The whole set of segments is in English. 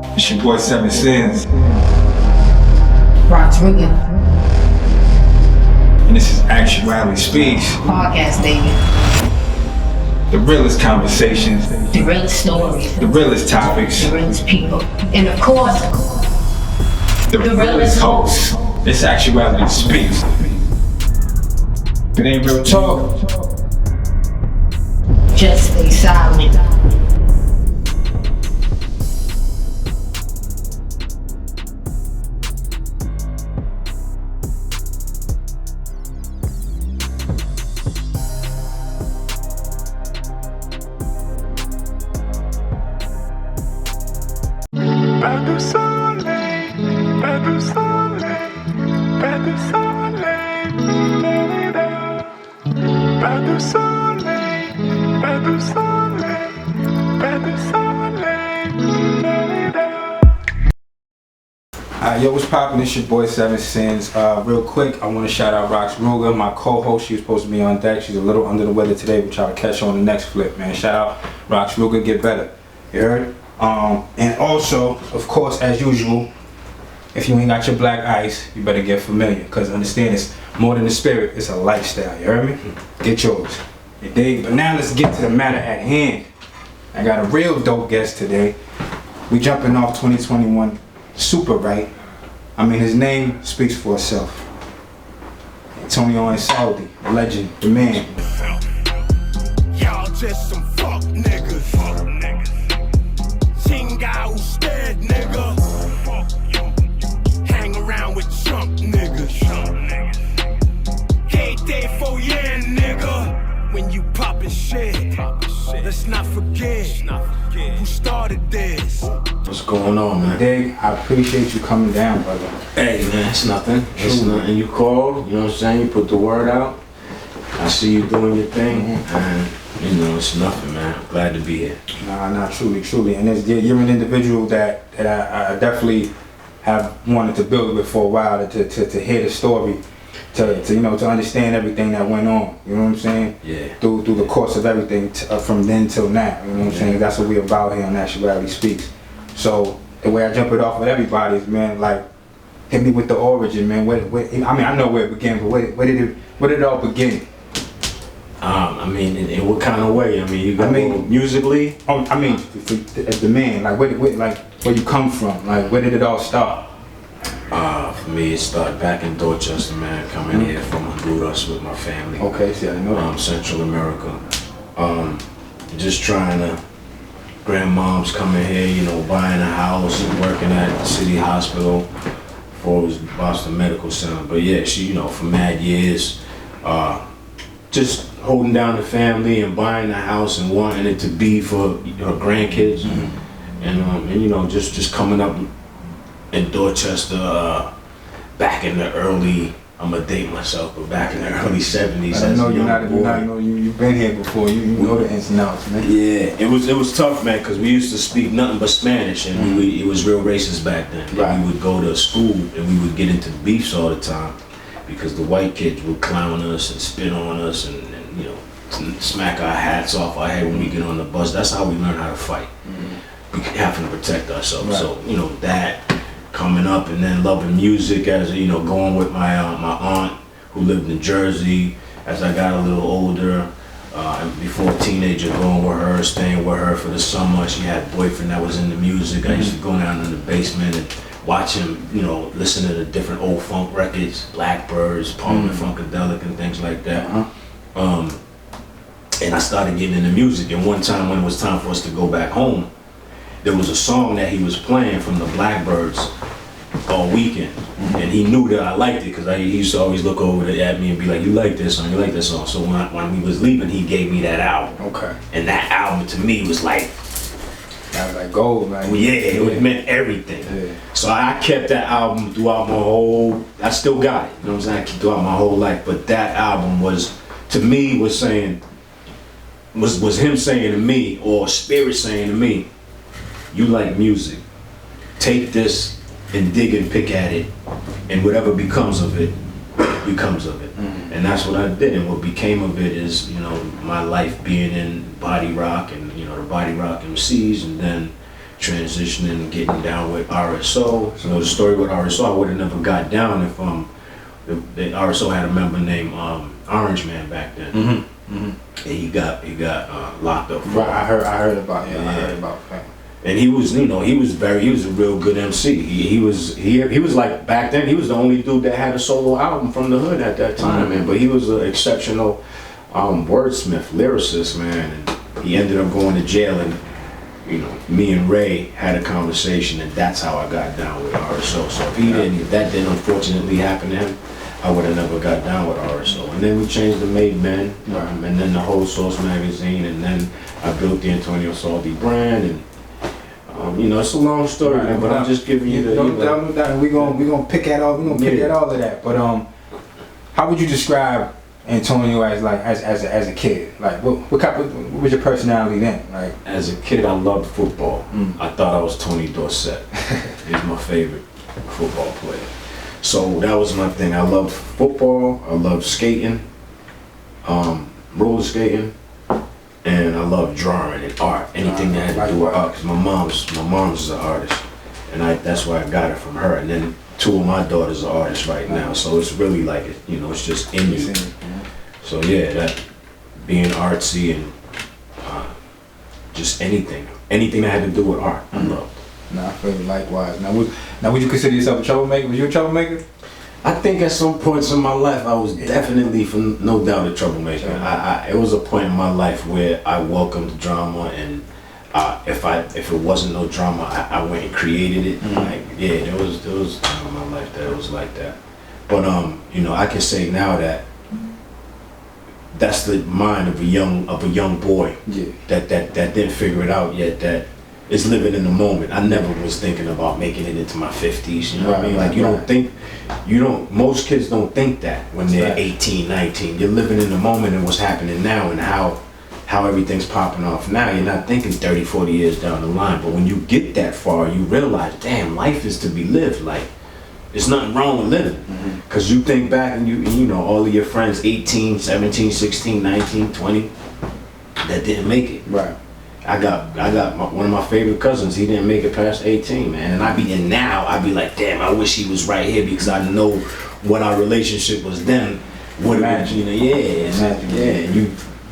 It's your boy Seven Sins. Rock's Rugged. And this is Actuality Speaks Podcast, baby. The realest conversations, The realest stories. the realest topics, The realest people. And of course, the realest hosts. It's Actuality Speaks. If it ain't real talk, just stay silent. Pas de soleil, pas de soleil, pas de soleil, pas de soleil, pas de soleil, pas de soleil. yo, what's poppin'? It's your boy Seven Sins. Real quick, I want to shout out Rox Ruger, my co-host. She was supposed to be on deck. She's a little under the weather today. We'll try to catch her on the next flip, man. Shout out Rox Ruger, get better. You heard? And also, of course, as usual, if you ain't got your black ice, you better get familiar. Cause understand, it's more than a spirit, it's a lifestyle. You heard me? Get yours. You dig? But now let's get to the matter at hand. I got a real dope guest today. We jumping off 2021 super right. I mean, his name speaks for itself. Antonio Ansaldi, legend, the man. Y'all just some fuck niggas. Chinga usted, nigga. Hang around with chump niggas. Hey, day for yeah, nigga. When you poppin' shit, let's not forget who started this. What's going on, man? Dig, I appreciate you coming down, brother. Hey, man, it's nothing. It's nothing. You called, you know what I'm saying? You put the word out. I see you doing your thing, and you know, it's nothing, man. I'm glad to be here. Nah, truly. And you're an individual that I definitely have wanted to build with for a while to hear the story, to you know, to understand everything that went on. You know what I'm saying? Yeah. Through the course of everything from then till now. You know what I'm saying? That's what we're about here on Actuality Speaks. So the way I jump it off with everybody is, man, like, hit me with the origin, man. Where, I mean, I know where it began, but where did it all begin? I mean, in what kind of way? I mean, you got musically? Oh, I mean, as the man, like, where you come from? Like, where did it all start? For me, it started back in Dorchester, man. Coming here from Honduras with my family. Okay, see, I know that. Central America. Just trying to. Grandmom's coming here, you know, buying a house and working at the city hospital before it was Boston Medical Center. But yeah, she, you know, for mad years, just holding down the family and buying a house and wanting it to be for her grandkids, and you know, just coming up in Dorchester back in the early. I'm gonna date myself, but back in the early 70s. I know you've been here before. You know the ins and outs, man. Yeah, it was tough, man, because we used to speak nothing but Spanish, and it was real racist back then. Right. And we would go to school and we would get into beefs all the time because the white kids would clown us and spit on us and you know, smack our hats off our head when we get on the bus. That's how we learn how to fight. We having to protect ourselves. Right. So you know that. Coming up and then loving music as you know, going with my aunt who lived in Jersey as I got a little older, and before a teenager, going with her, staying with her for the summer. She had a boyfriend that was into music. I used to go down in the basement and watch him, you know, listen to the different old funk records, Blackbirds, Parliament Funkadelic and things like that. And I started getting into music, and one time when it was time for us to go back home, there was a song that he was playing from the Blackbirds all weekend, and he knew that I liked it because he used to always look over at me and be like, "You like this song? You like this song?" So when we was leaving, he gave me that album. Okay. And that album to me was like, That was like gold, man. yeah, it meant everything. Yeah. So I kept that album throughout my whole. I still got it. You know what I'm saying? Throughout my whole life. But that album was, to me, was saying, was him saying to me, or Spirit saying to me, you like music, take this and dig and pick at it, and whatever becomes of it, becomes of it. And that's what I did, and what became of it is, you know, my life being in Body Rock and, you know, the Body Rock MCs, and then transitioning and getting down with RSO. So the story with RSO, I would have never got down if the RSO had a member named Orange Man back then. And he got locked up. Right, I heard about that. And he was a real good MC. He was like, back then he was the only dude that had a solo album from the hood at that time, man. But he was an exceptional wordsmith, lyricist, man. And he ended up going to jail, and me and Ray had a conversation, and that's how I got down with RSO. So if that didn't unfortunately happen to him, I would have never got down with RSO. And then we changed the Made Men, and then the whole Source magazine, and then I built the Antonio Ansaldi brand, and it's a long story, man, but I'm just giving you the. We're gonna pick at all. We're gonna pick at all of that. But how would you describe Antonio as a kid? Like, what was your personality then? Like, as a kid, I loved football. I thought I was Tony Dorsett. He's my favorite football player. So that was my thing. I loved football. I loved skating, roller skating, and I loved drawing and art. Anything that had to do with art. Cause my mom's is an artist, and that's why I got it from her. And then 2 of my daughters are artists right now. So it's really like it's just in you. So yeah, that being artsy and just anything that had to do with art, I loved. Nah, I feel likewise. Now, would you consider yourself a troublemaker? Was you a troublemaker? I think at some points in my life, I was definitely, no doubt, a troublemaker. It was a point in my life where I welcomed drama, and if it wasn't no drama, I went and created it. There was a time in my life that it was like that. But I can say now that that's the mind of a young boy that didn't figure it out yet, that is living in the moment. I never was thinking about making it into my 50s, you know what I mean? Like most kids don't think that when they're 18, 19. You're living in the moment and what's happening now and how everything's popping off now. You're not thinking 30, 40 years down the line. But when you get that far, you realize, damn, life is to be lived. Like, there's nothing wrong with living. Because you think back and you know all of your friends, 18, 17, 16, 19, 20, that didn't make it. Right. I got one of my favorite cousins. He didn't make it past 18, man. And I'd be like, damn, I wish he was right here, because I know what our relationship was then.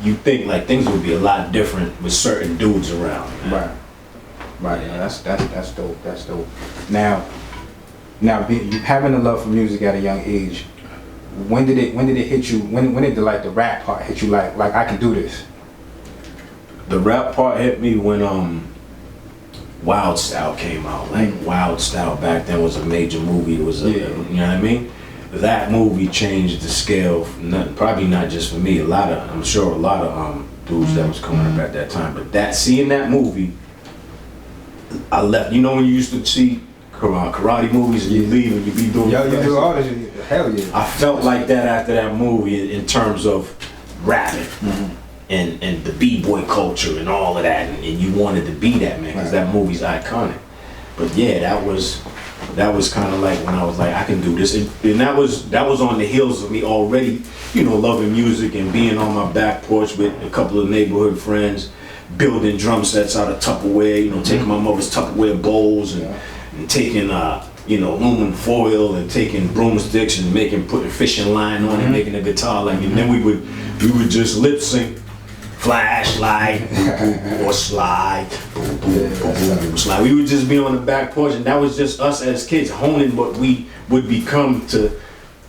You think like things would be a lot different with certain dudes around. Man. Right. Yeah, that's dope. That's dope. Now, having a love for music at a young age, when did it hit you? When did the rap part hit you? Like I can do this. The rap part hit me when Wild Style came out. Like Wild Style back then was a major movie. It was you know what I mean? That movie changed the scale. Probably not just for me. I'm sure a lot of dudes that was coming up at that time. But seeing that movie, I left. You know when you used to see karate movies and you leave and you be doing. You do all this. Hell yeah. I felt like that after that movie in terms of rapping. And the b-boy culture and all of that, and you wanted to be that, man, because that movie's iconic. But yeah, that was kind of like when I was like, I can do this, and that was on the heels of me already, loving music and being on my back porch with a couple of neighborhood friends, building drum sets out of Tupperware, taking my mother's Tupperware bowls and taking aluminum foil and taking broomsticks and putting fishing line on and making a guitar, and then we would just lip sync. Flashlight, or slide, slide. We would just be on the back porch, and that was just us as kids honing what we would become to,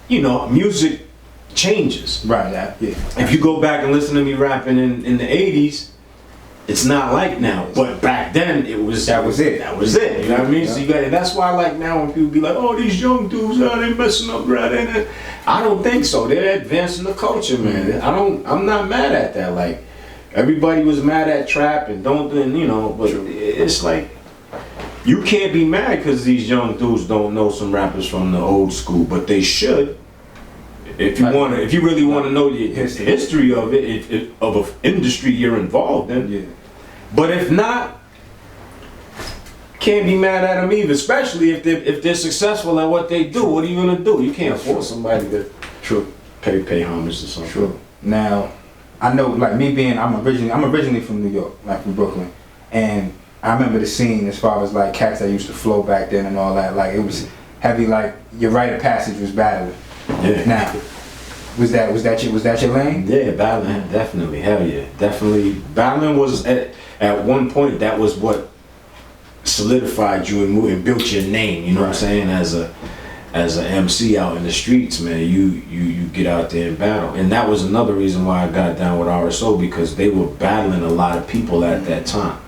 music changes. Right, yeah. If you go back and listen to me rapping in the 80s, it's not like now. But back then, that was it. You know what I mean? Yeah. So that's why, like now, when people be like, "Oh, these young dudes, they messing up right in." I don't think so. They're advancing the culture, man. I'm not mad at that. Like. Everybody was mad at trap and but it's like you can't be mad because these young dudes don't know some rappers from the old school, but they should. If you really want to know the history of it, of an industry you're involved in. Yeah. But if not, can't be mad at them either. Especially if they're successful at what they do. What are you gonna do? You can't force somebody to pay homage to something. True. Now. I know, like me I'm originally from New York, like from Brooklyn, and I remember the scene as far as like cats that used to flow back then and all that. Like it was heavy. Like your rite of passage was battling. Yeah. Now, was that your lane? Yeah, battling, definitely, hell yeah, definitely. Battling was at one point, that was what solidified you and built your name. You know what I'm saying? As a MC out in the streets, man, you get out there and battle, and that was another reason why I got down with RSO, because they were battling a lot of people at that time,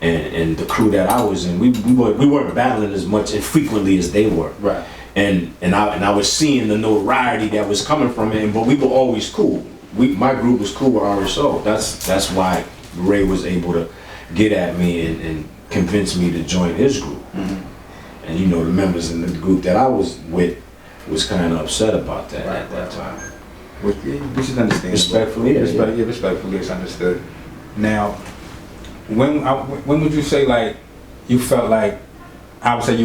and the crew that I was in, we weren't battling as much and frequently as they were. Right. And I was seeing the notoriety that was coming from it, but we were always cool. My group was cool with RSO. That's why Ray was able to get at me and convince me to join his group. Mm-hmm. And the members in the group that I was with was kind of upset about that at that time. Which is understandable. Respectfully, respectfully, it's understood. Now, when would you say like you felt like, I would say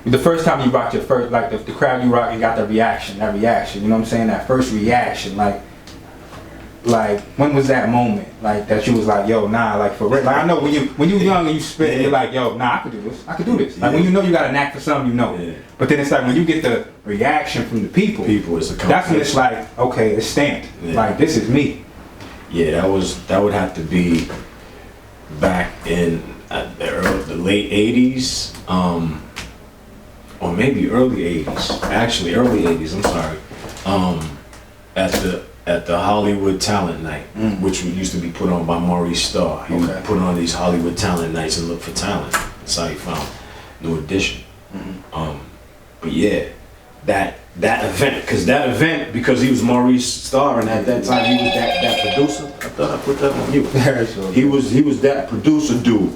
the first time you rocked your first, like the crowd you rocked and got that reaction, you know what I'm saying, that first reaction, like when was that moment, like that you was like, yo, nah, like for real, like I know when you young and you spit, you're like, yo, nah, I could do this, like when you know you got a knack for something, but then it's like when you get the reaction from the people is that's when it's like, okay, it's stamped, like this is me. Yeah, that would have to be back in the late 80s, or maybe early 80s. Actually, early 80s. I'm sorry. At the Hollywood Talent Night, which used to be put on by Maurice Starr. He would put on these Hollywood Talent Nights and look for talent. That's how he found New Edition. Mm-hmm. But yeah, that event, because he was Maurice Starr, and at that time he was that producer. I thought I put that on you. He was that producer dude,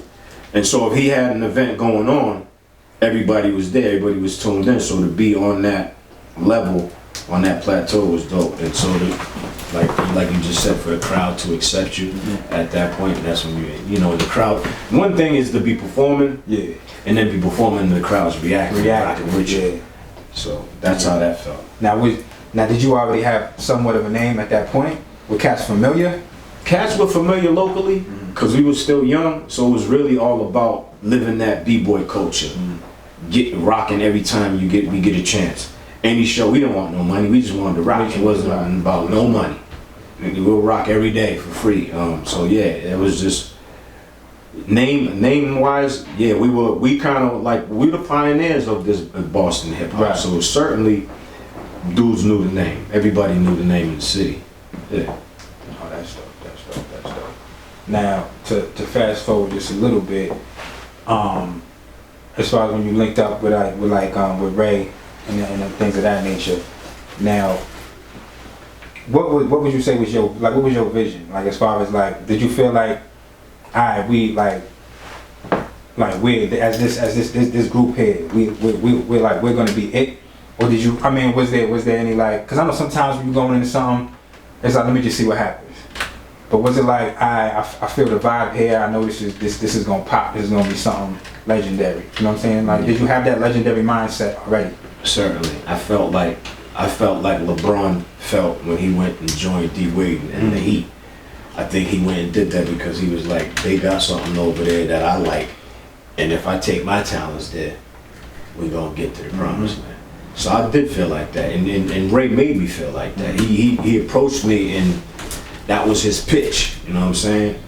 and so if he had an event going on, everybody was there, everybody was tuned in. So to be on that level, on that plateau, was dope. And so like you just said, for the crowd to accept you at that point, that's when the crowd. One thing is to be performing, and then be performing and the crowd's reacting with you. So that's how that felt. Now did you already have somewhat of a name at that point? Were cats familiar? Cats were familiar locally, because we were still young, so it was really all about living that b-boy culture. Get rocking every time we get a chance. Any show, we didn't want no money, we just wanted to rock. It wasn't about no money. We'll rock every day for free. So yeah, it was just name wise, yeah, we kind of like, we the pioneers of this Boston hip hop. So certainly dudes knew the name. Everybody knew the name of the city. Yeah. Oh, that's dope. Now to fast forward just a little bit, as far as when you linked up with Ray and things of that nature. Now, what would you say was what was your vision? Like as far as like, did you feel like, alright, we we're as this group here, we're gonna be it? Or did you? I mean, was there any like? Because I know sometimes when you're going into something, it's like, let me just see what happens. But was it like, I feel the vibe here, I know this is gonna pop, this is gonna be something legendary. You know what I'm saying? Like, did you have that legendary mindset already? Certainly. I felt like LeBron felt when he went and joined D Wade and the Heat. I think he went and did that because he was like, they got something over there that I like, and if I take my talents there, we're gonna get to the promised land. So I did feel like that, and Ray made me feel like that. He approached me, and that was his pitch. You know what I'm saying?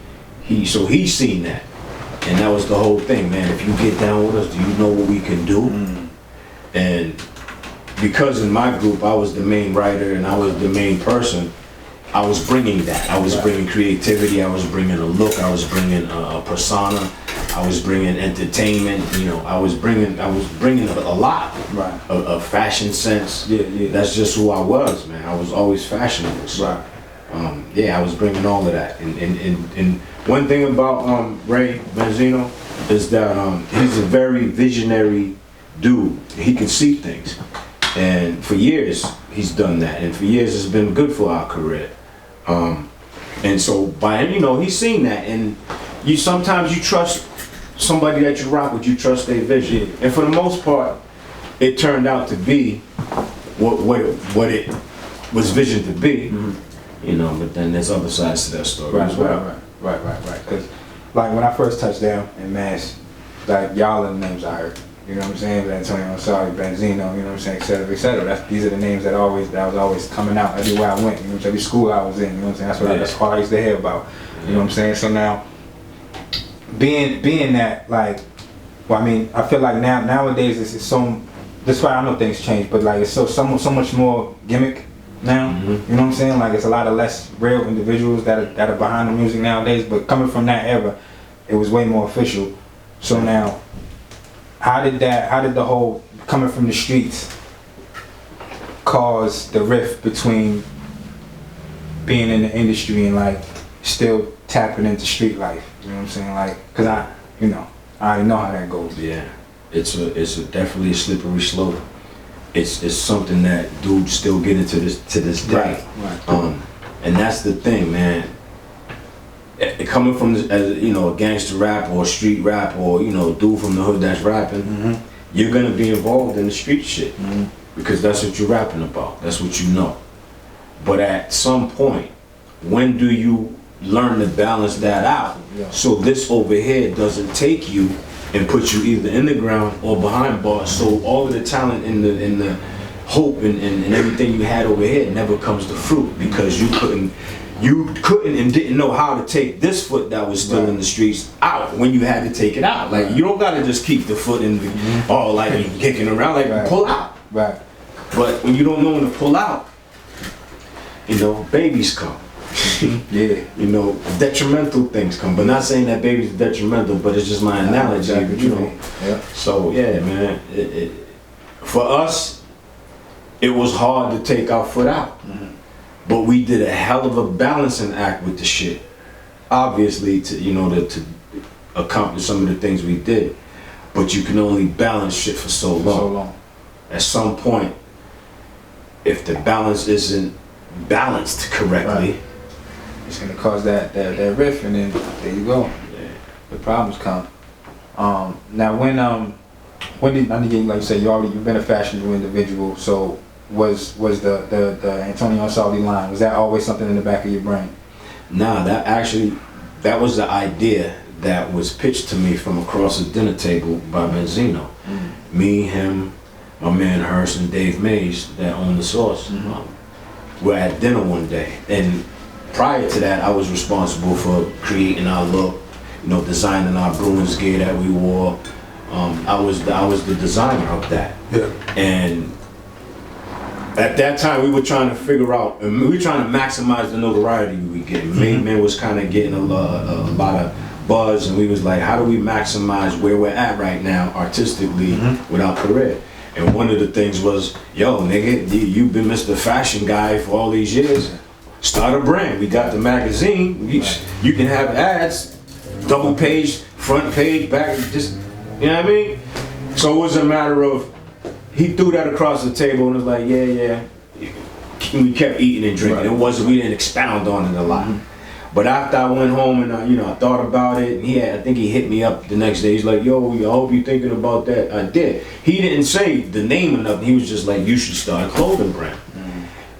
He seen that, and that was the whole thing, man. If you get down with us, do you know what we can do? And because in my group I was the main writer and I was the main person, I was bringing that. I was bringing creativity. I was bringing a look. I was bringing a persona. I was bringing entertainment. I was bringing a lot of fashion sense. Yeah. That's just who I was, man. I was always fashionable. So, I was bringing all of that. And one thing about Ray Benzino is that he's a very visionary dude. He can see things, and for years he's done that, and for years it's been good for our career. And so by him, he's seen that, and sometimes you trust somebody that you rock with, you trust their vision, and for the most part, it turned out to be what it was visioned to be. But then there's other sides to that story as well. Right. Because like when I first touched down in Mass, like y'all are the names I heard. You know what I'm saying? Antonio Ansaldi, Benzino, you know what I'm saying, et cetera, et cetera. These are the names that was always coming out everywhere I went. You know what I'm saying? Every school I was in. You know what I'm saying? That's all I used to hear about. You know what I'm saying? So now, being that, like, well, I mean, I feel like nowadays it's so. That's why I know things change, but like it's so much more gimmick now. Mm-hmm. You know what I'm saying? Like it's a lot of less real individuals that are behind the music nowadays. But coming from that era, it was way more official. So now, how did the whole coming from the streets cause the rift between being in the industry and like still tapping into street life? You know what I'm saying? Like, cause I already know how that goes. Yeah, it's definitely a slippery slope. It's something that dudes still get into to this day. Right. And that's the thing, man. Coming from as a gangster rap or street rap or dude from the hood that's rapping, Mm-hmm. you're gonna be involved in the street shit Mm-hmm. because that's what you're rapping about. That's what you know. But at some point, when do you learn to balance that out? Yeah. So this over here doesn't take you and put you either in the ground or behind bars. So all of the talent and the hope and everything you had over here never comes to fruit because you couldn't and didn't know how to take this foot that was still in the streets out when you had to take it out. Like you don't gotta just keep the foot in the kicking around, like pull out. Right. But when you don't know when to pull out, babies come. Yeah. Detrimental things come. But not saying that babies are detrimental, but it's just my analogy. Yeah. So yeah, man. For us, it was hard to take our foot out. Mm-hmm. But we did a hell of a balancing act with the shit. Obviously, to accomplish some of the things we did. But you can only balance shit for so long. At some point, if the balance isn't balanced correctly, right, it's gonna cause that rift, and then there you go. Yeah. The problems come. Now when did I think, like you said, you've been a fashionable individual, so was the Antonio Ansaldi line, was that always something in the back of your brain? Nah, that was the idea that was pitched to me from across the dinner table by Benzino. Mm-hmm. Me, him, my man Hurst, and Dave Mays that own the Source. Mm-hmm. We're at dinner one day, and prior to that, I was responsible for creating our look, designing our Bruins gear that we wore. I was the designer of that. Yeah. And at that time, we were trying to figure out, and we were trying to maximize the notoriety we were getting. Main Man was kind of getting a lot of buzz, and we was like, how do we maximize where we're at right now artistically with our career? And one of the things was, yo, nigga, you've been Mr. Fashion Guy for all these years. Start a brand. We got the magazine. You can have ads, double page, front page, back, just, you know what I mean? So it was a matter of, he threw that across the table and was like, yeah. We kept eating and drinking. Right. We didn't expound on it a lot. But after I went home and I thought about it, and I think he hit me up the next day. He's like, yo, I hope you're thinking about that. I did. He didn't say the name or nothing. He was just like, you should start a clothing brand.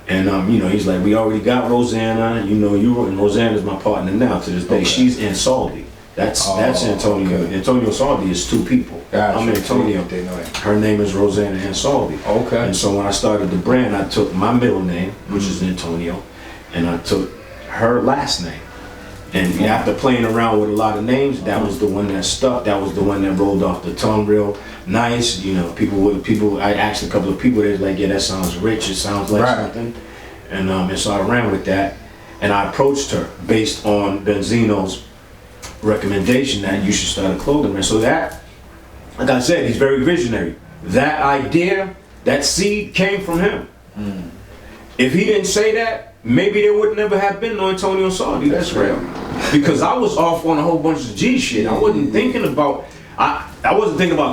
And he's like, we already got Rosanna. And Rosanna's my partner now to this day. Okay. She's Ansaldi. That's Antonio. Okay. Antonio Ansaldi is two people. Gotcha. I'm Antonio. Her name is Rosanna Ansaldi. Okay. And so when I started the brand, I took my middle name, which is Antonio, and I took her last name. And after playing around with a lot of names, that was the one that stuck. That was the one that rolled off the tongue real nice. People. I asked a couple of people. They was like, yeah, that sounds rich. It sounds like something. And so I ran with that, and I approached her based on Benzino's recommendation that you should start a clothing brand. So that, like I said, he's very visionary. That idea, that seed came from him. If he didn't say that, maybe there would never have been no Antonio Ansaldi. That's real. Because I was off on a whole bunch of G shit. I wasn't thinking about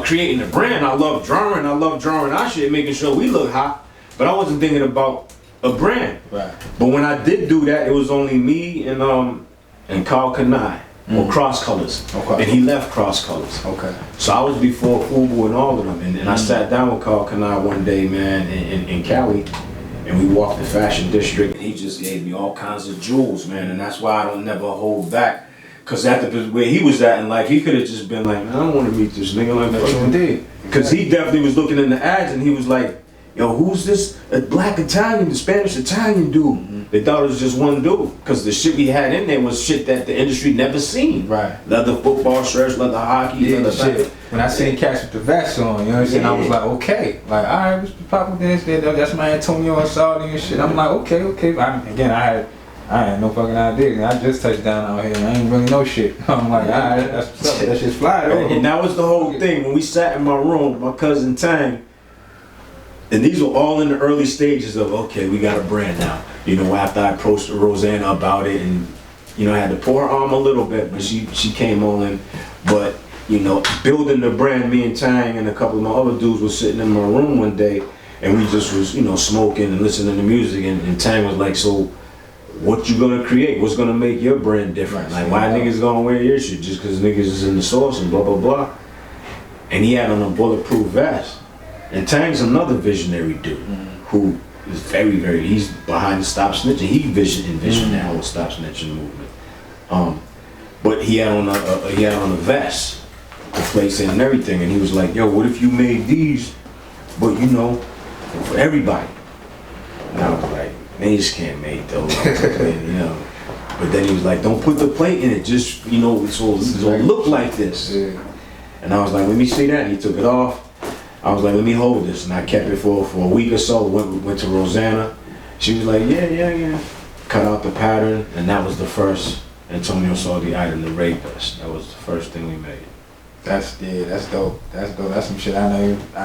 creating a brand. I love drawing our shit, making sure we look hot. But I wasn't thinking about a brand. Right. But when I did do that, it was only me and Carl Kanai. Or Cross Colors. Okay. And he left Cross Colors. Okay. So I was before Fubu and all of them. And I sat down with Carl Kanai one day, man, in Cali. And we walked the fashion district. And he just gave me all kinds of jewels, man. And that's why I don't never hold back Cause at the where he was at in life, he could have just been like, I don't want to meet this nigga like that. Indeed. Cause he definitely was looking in the ads and he was like, yo, who's this? A black Italian, the Spanish Italian dude. Mm-hmm. They thought it was just one dude. Cause the shit we had in there was shit that the industry never seen. Right. Leather football shirts, leather hockey, leather shit. When I seen cats with the vests on, you know what I'm saying? I was like, okay. Like, all right, what's poppin' this? That's my Antonio Ansaldi and shit. I'm like, okay. I had no fucking idea. I just touched down out here and I ain't really know shit. I'm like, alright, that's what's up. That shit's fly though. And that was the whole thing. When we sat in my room with my cousin Tang, and these were all in the early stages of, okay, we got a brand now. You know, after I approached Rosanna about it and, you know, I had to pour her arm a little bit, but she came on in. But, you know, building the brand, me and Tang and a couple of my other dudes was sitting in my room one day and we just was, you know, smoking and listening to music and Tang was like, so, what you gonna create? What's gonna make your brand different? Like, why niggas gonna wear your shit just cause niggas is in the sauce and blah, blah, blah. And he had on a bulletproof vest. And Tang's another visionary dude who is very, very, he's behind the Stop Snitching. He envisioned that whole Stop Snitching movement. But he had on a vest, the place and everything. And he was like, yo, what if you made these, but you know, for everybody? And I was like, man, you just can't make those, you know. But then he was like, don't put the plate in it, just, you know, so it'll look like this. Yeah. And I was like, let me see that. And he took it off. I was like, let me hold this. And I kept it for a week or so. Went to Rosanna. She was like, yeah. Cut out the pattern. And that was the first Antonio Ansaldi item, the Ray vest. That was the first thing we made. That's dope. That's dope. That's some shit I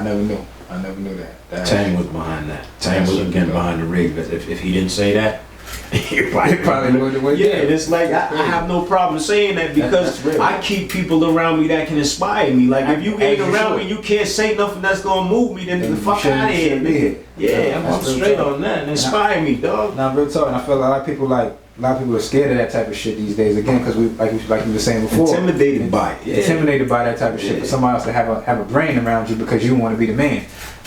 never knew. I never knew that. Tang was behind that. Tang was again behind the rig. But if he didn't say that, he probably would have. Yeah, it's like I have no problem saying that because I keep people around me that can inspire me. Like if you ain't around me, you can't say nothing that's gonna move me. Then the fuck out of here. Yeah, I'm straight on that. And inspire me, dog. Now, real talk. And I feel like a lot of people are scared of that type of shit these days. Again, because we like you were saying before, intimidated by it. Yeah. Intimidated by that type of shit. For somebody else to have a brain around you because you want to be the man.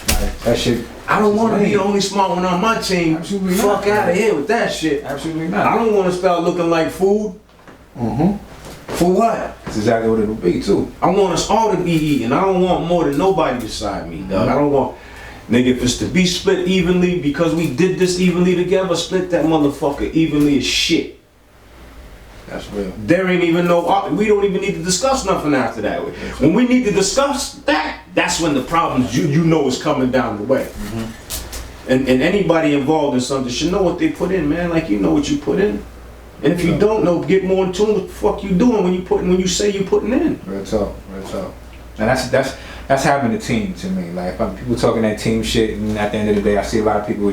Like, that shit. I don't want to be the only smart one on my team. Absolutely Fuck out of here with that shit. Absolutely not. I don't want to start looking like food. For what? That's exactly what it'll be too. I want us all to be eating. I don't want more than nobody beside me, dog. I don't want, nigga, if it's to be split evenly because we did this evenly together, split that motherfucker evenly as shit. That's real. There ain't even we don't even need to discuss nothing after that. When we need to discuss that, that's when the problems you know is coming down the way. And anybody involved in something should know what they put in, man. Like, you know what you put in. And if you don't know, get more in tune with what the fuck you doing when you say you putting in. Real talk. And that's having a team to me. Like, if people talking that team shit, and at the end of the day, I see a lot of people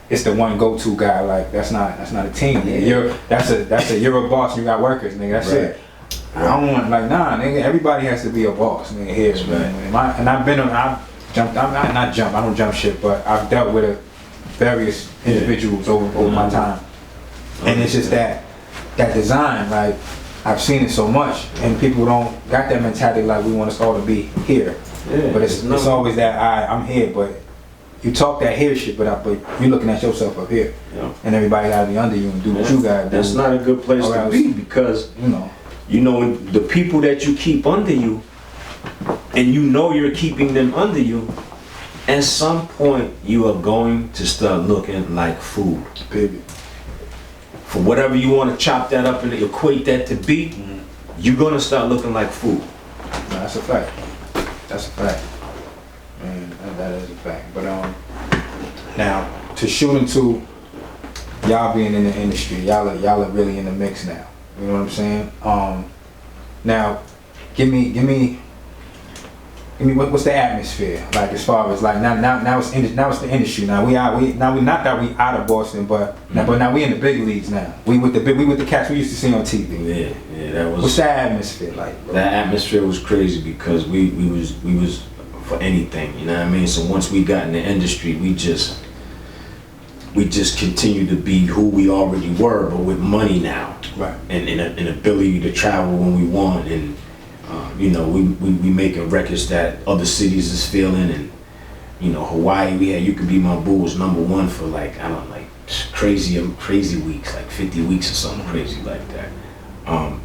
it's the one go-to guy. Like, that's not a team. Nigga. You're a boss and you got workers, nigga. That's it. I don't want, like, nah, nigga, everybody has to be a boss, nigga, here, man. I don't jump shit, but I've dealt with various individuals over my time. And it's just that design, like, I've seen it so much, and people don't got that mentality like we want us all to be here. Yeah, but it's always that I'm here, but you talk that here shit, but you're looking at yourself up here, and everybody gotta be under you and do what you gotta do. That's not a good place to be because you know the people that you keep under you, and you know you're keeping them under you. At some point, you are going to start looking like food, baby. For whatever you want to chop that up and equate that to be, you're gonna start looking like food. No, that's a fact. That's a fact. Man, that is a fact. But now to shoot into y'all being in the industry, y'all are really in the mix now. You know what I'm saying? Now, give me what's the atmosphere like as far as like now it's the industry now. We not that we out of Boston, but now we in the big leagues now. We with the cats we used to see on TV. Yeah, that was. What's that atmosphere like, bro? That atmosphere was crazy because we was for anything, you know what I mean? So once we got in the industry, we just continued to be who we already were, but with money now, right? And an ability to travel when we want, and you know, we making records that other cities is feeling, and you know, Hawaii, we had You Could Be My Boo was #1 for like, I don't know, like crazy weeks, like 50 weeks or something crazy like that.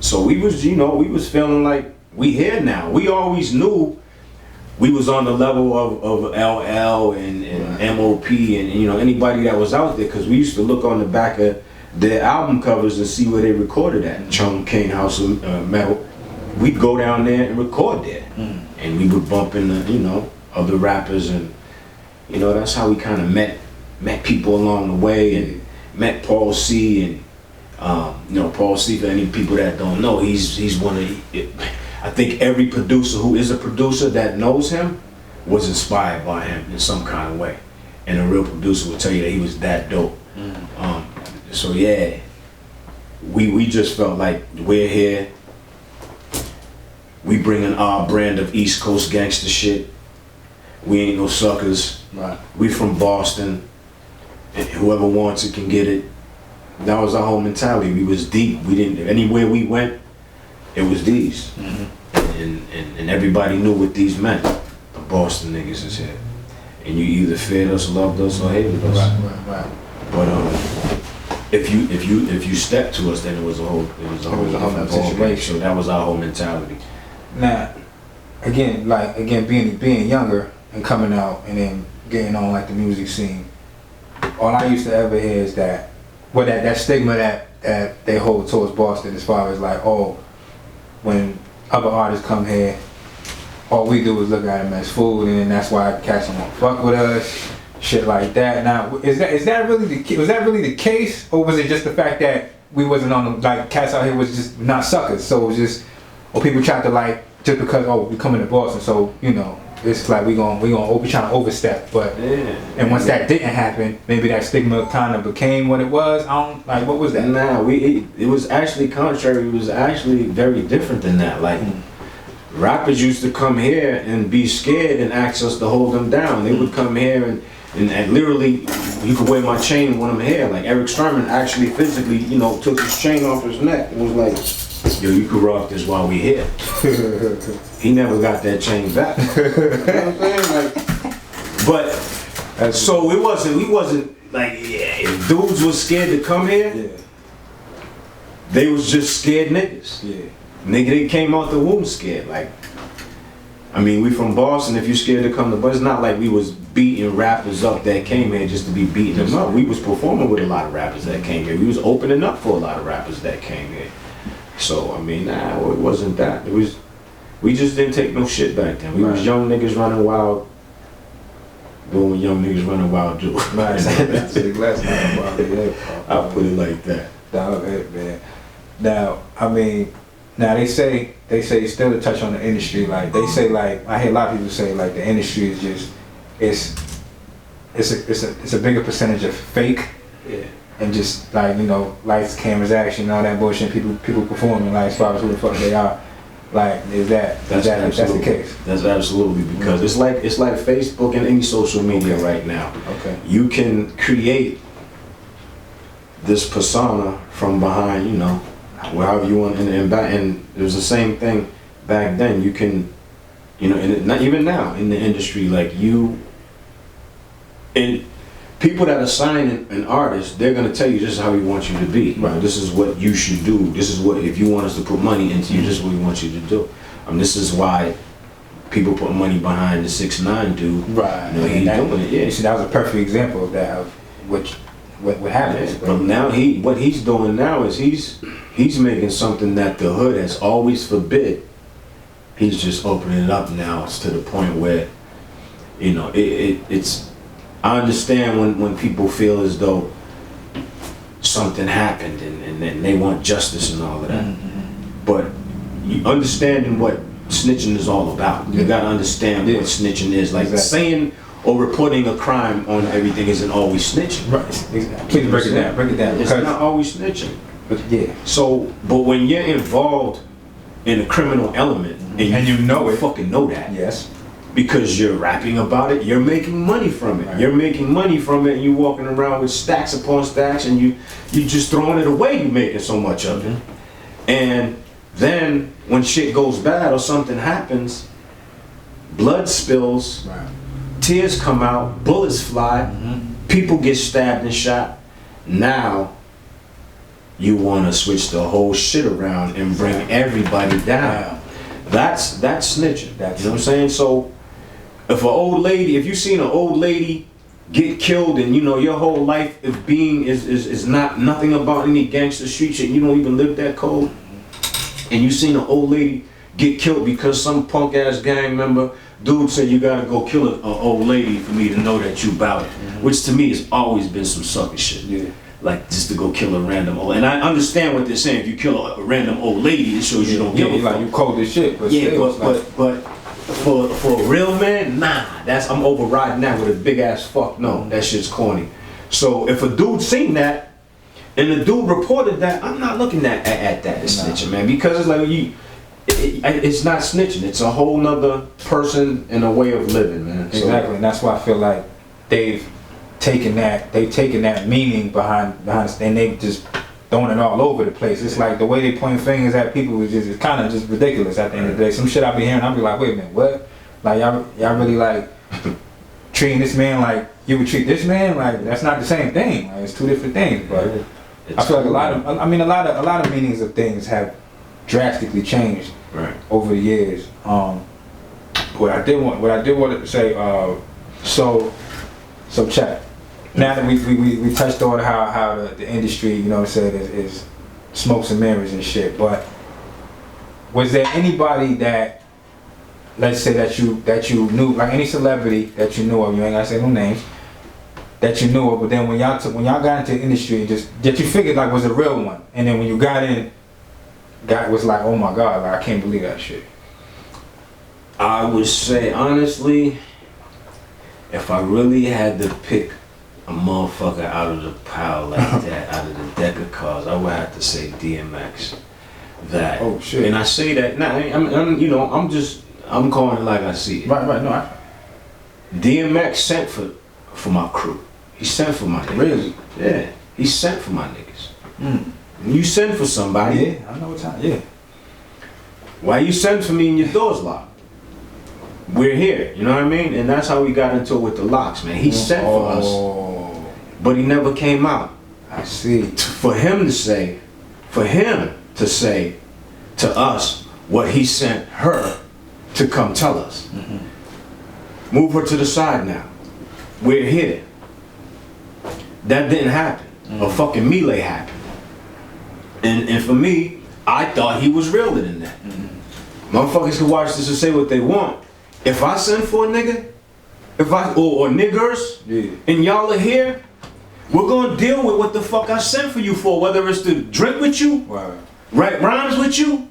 So we was, we was feeling like we here now. We always knew we was on the level of LL and MOP and anybody that was out there, because we used to look on the back of their album covers and see where they recorded at. Chung King House of Metal. We'd go down there and record there, and we would bump into other rappers, and that's how we kind of met people along the way, and met Paul C. and Paul C, for any people that don't know, he's one of I think every producer who is a producer that knows him was inspired by him in some kind of way, and a real producer will tell you that he was that dope. So yeah, we just felt like we're here, we bringing our brand of East Coast gangster shit. We ain't no suckers. Right. We from Boston, and whoever wants it can get it. That was our whole mentality. We was deep. We didn't, anywhere we went, it was these. And everybody knew what these meant. The Boston niggas is here. And you either feared us, loved us, or hated us. Right. But if you stepped to us, then it was a whole different situation. So that was our whole mentality. Now, again, being younger and coming out and then getting on like the music scene, all I used to ever hear is that stigma that they hold towards Boston, as far as like, when other artists come here, all we do is look at them as food, and then that's why cats don't want to fuck with us, shit like that. Now, was that really the case, or was it just the fact that we wasn't on the, like, cats out here was just not suckers, so it was just, or people tried to, like, just because we coming to Boston, so it's like we trying to overstep, but and once that didn't happen, maybe that stigma kind of became what it was. What was that? Nah, it was actually contrary. It was actually very different than that. Like, rappers used to come here and be scared and ask us to hold them down. They would come here and literally, you could wear my chain when I'm here. Like, Eric Sturman actually physically, took his chain off his neck and was like, yo, you could rock this while we here. He never got that chain back. You know what I'm saying? But so we wasn't like, if dudes was scared to come here, they was just scared niggas. Nigga, they came out the womb scared. Like, I mean, we from Boston. If you scared to come to, but it's not like we was beating rappers up that came here just to be beating them up. We was performing with a lot of rappers that came here. We was opening up for a lot of rappers that came here. So I mean, it wasn't that. We just didn't take no shit back then. We was young niggas running wild, doing what young niggas running wild do. Right. That's the last time I'll put it like that. Man. Now, I mean, they say still to touch on the industry. Like, they say, like, I hear a lot of people say, like, the industry is just it's a bigger percentage of fake. And just like, lights, cameras, action, all that bullshit. People performing, like, as far as who the fuck they are. Like, that's the case? That's absolutely, because it's like Facebook and any social media right now. Okay. You can create this persona from behind, wherever you want, and it was the same thing back then. You can, and not even now in the industry, like and people that are signing an artist, they're gonna tell you this is how we want you to be. Right. This is what you should do. This is what, if you want us to put money into you, this is what we want you to do. This is why people put money behind the 6ix9ine dude. Right. He's doing it. Yeah. You see, that was a perfect example of that, of what happens. Yeah. But now what he's doing now is he's making something that the hood has always forbid. He's just opening it up now. It's to the point where, it's. I understand when people feel as though something happened and they want justice and all of that. But you understanding what snitching is all about. You gotta understand what snitching is. Like, saying or reporting a crime on everything isn't always snitching. Right. Exactly. Please break it down. It's not always snitching. But yeah. So, but when you're involved in a criminal element and you know it, fucking know that. Yes. Because you're rapping about it, you're making money from it. Right. You're making money from it, and you're walking around with stacks upon stacks, and you just throwing it away. You're making so much of it, and then when shit goes bad or something happens, blood spills, tears come out, bullets fly, people get stabbed and shot. Now you want to switch the whole shit around and bring everybody down. That's snitching. You know what I'm saying? So if you seen an old lady get killed and you know your whole life is not nothing about any gangster street shit, you don't even live that code, and you seen an old lady get killed because some punk ass gang member dude said you gotta go kill an old lady for me to know that you about it, which to me has always been some sucker shit. Yeah. Like just to go kill a random old, and I understand what they're saying. If you kill a random old lady, it shows you don't give a fuck. Like you cold as shit. But but for a real man, nah. I'm overriding that with a big ass fuck. No, that shit's corny. So if a dude seen that, and the dude reported that, I'm not looking at that as snitching, man, because it's like it's not snitching. It's a whole nother person and a way of living, man. Exactly, and that's why I feel like they've taken that meaning behind, and they just throwing it all over the place. It's like the way they point fingers at people is just kind of just ridiculous at the end of the day. Some shit I be hearing, I be like, wait a minute, what? Like y'all really like treating this man like you would treat this man? Like that's not the same thing. Like, it's two different things. But I feel like a lot of meanings of things have drastically changed over the years. What I did want to say, so check. Now that we touched on how the industry, you know what I'm saying, is smokes and mirrors and shit, but was there anybody that, let's say that you knew, like any celebrity that you knew of, you ain't gotta say no names, that you knew of, but then when y'all got into the industry, just that you figured like was a real one, and then when you got in, guy was like, oh my God, like I can't believe that shit. I would say honestly, if I really had to pick a motherfucker out of the pile like that, out of the deck of cards, I would have to say DMX. That. Oh shit. And I say that now. I'm calling it like I see it. Right. No. DMX sent for my crew. He sent for my niggas. Really? Yeah. He sent for my niggas. You send for somebody. Yeah. I know what time. Yeah. Why you send for me and your door's locked? We're here, you know what I mean? And that's how we got into it with the locks, man. He sent for us, but he never came out. I see. For him to say to us what he sent her to come tell us. Move her to the side now. We're here. That didn't happen. A fucking melee happened. And for me, I thought he was realer than that. Motherfuckers can watch this and say what they want. If I send for a nigga, or niggers, and y'all are here, we're gonna deal with what the fuck I sent for you for, whether it's to drink with you, write rhymes with you,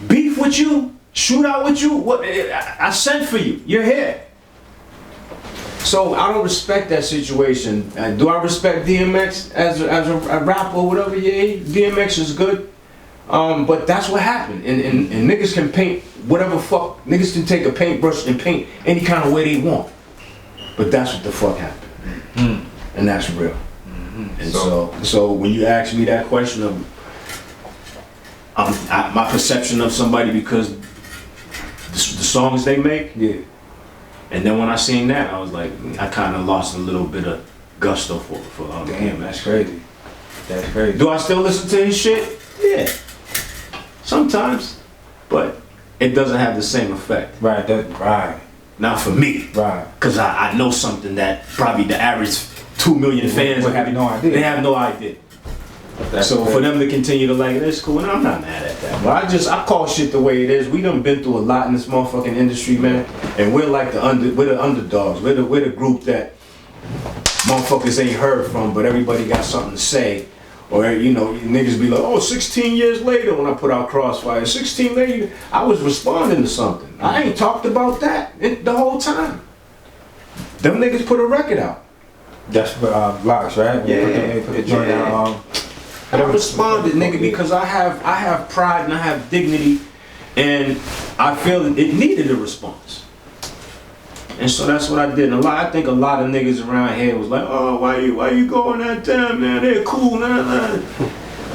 beef with you, shoot out with you. What I sent for you, you're here. So I don't respect that situation. Do I respect DMX as a rapper or whatever? Yeah, DMX is good. But that's what happened, and niggas can paint whatever fuck, niggas can take a paintbrush and paint any kind of way they want. But that's what the fuck happened, and that's real. And so when you ask me that question of my perception of somebody because the songs they make, and then when I seen that, I was like, I kind of lost a little bit of gusto for damn, that's crazy. That's crazy. Do I still listen to his shit? Yeah. Sometimes, but it doesn't have the same effect. Right. Not for me. Right. Because I know something that probably the average 2 million fans have no idea. They have no idea. So for them to continue to like it, it's cool, and I'm not mad at that. But I call shit the way it is. We done been through a lot in this motherfucking industry, man, and we're like we're the underdogs. We're the group that motherfuckers ain't heard from, but everybody got something to say. Or, you know, niggas be like, 16 years later when I put out Crossfire, 16 later, I was responding to something. I ain't talked about that the whole time. Them niggas put a record out. That's Blocks, right? Yeah. Put the joint out. I responded, nigga, because I have pride and I have dignity, and I feel it needed a response. And so that's what I did. And I think a lot of niggas around here was like, oh, why you going that time, man? They're cool, man.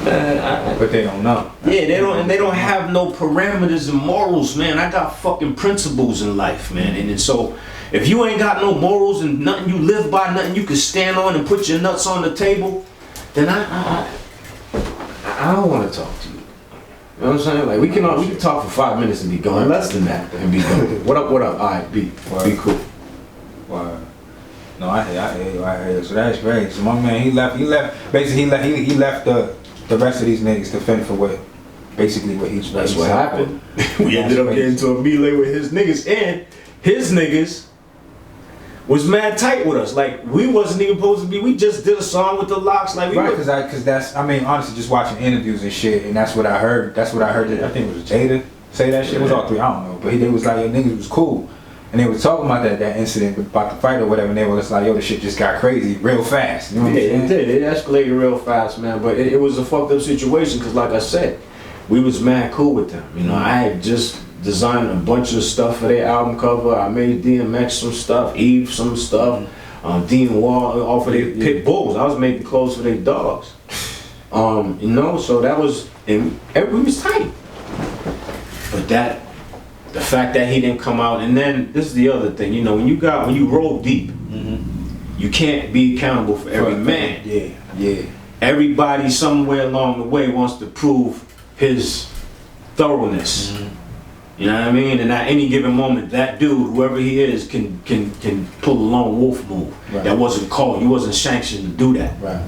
But they don't know. Yeah, they don't have no parameters and morals, man. I got fucking principles in life, man. And so if you ain't got no morals and nothing you live by, nothing you can stand on and put your nuts on the table, then I don't want to talk to you. You know what I'm saying? Like we can talk for 5 minutes and be gone. Less than that and be gone. What up? All right, be cool. Wow. No, I hear you. So that's great. So my man, he left. Basically, he left the rest of these niggas to fend for what he's. That's what happened. We ended up getting into a melee with his niggas, and his niggas was mad tight with us. Like we wasn't even supposed to be. We just did a song with the Locks. Like we because that's. I mean, honestly, just watching interviews and shit, and that's what I heard. I think it was Jada say that shit. It was all three. I don't know, but they was like, yo, niggas was cool. And they were talking about that incident about the fight or whatever, and they were just like, yo, the shit just got crazy real fast. You know what I'm saying? It did. It escalated real fast, man. But it was a fucked up situation because, like I said, we was mad cool with them. You know, I had just designed a bunch of stuff for their album cover. I made DMX some stuff, Eve some stuff, Dean Wall all for their pit bulls. I was making clothes for their dogs. You know, so that was, and we was tight. But the fact that he didn't come out, and then this is the other thing, you know, when you roll deep, you can't be accountable for every man. Yeah. Everybody somewhere along the way wants to prove his thoroughness. You know what I mean? And at any given moment, that dude, whoever he is, can pull a lone wolf move. Right. That wasn't called. He wasn't sanctioned to do that. Right.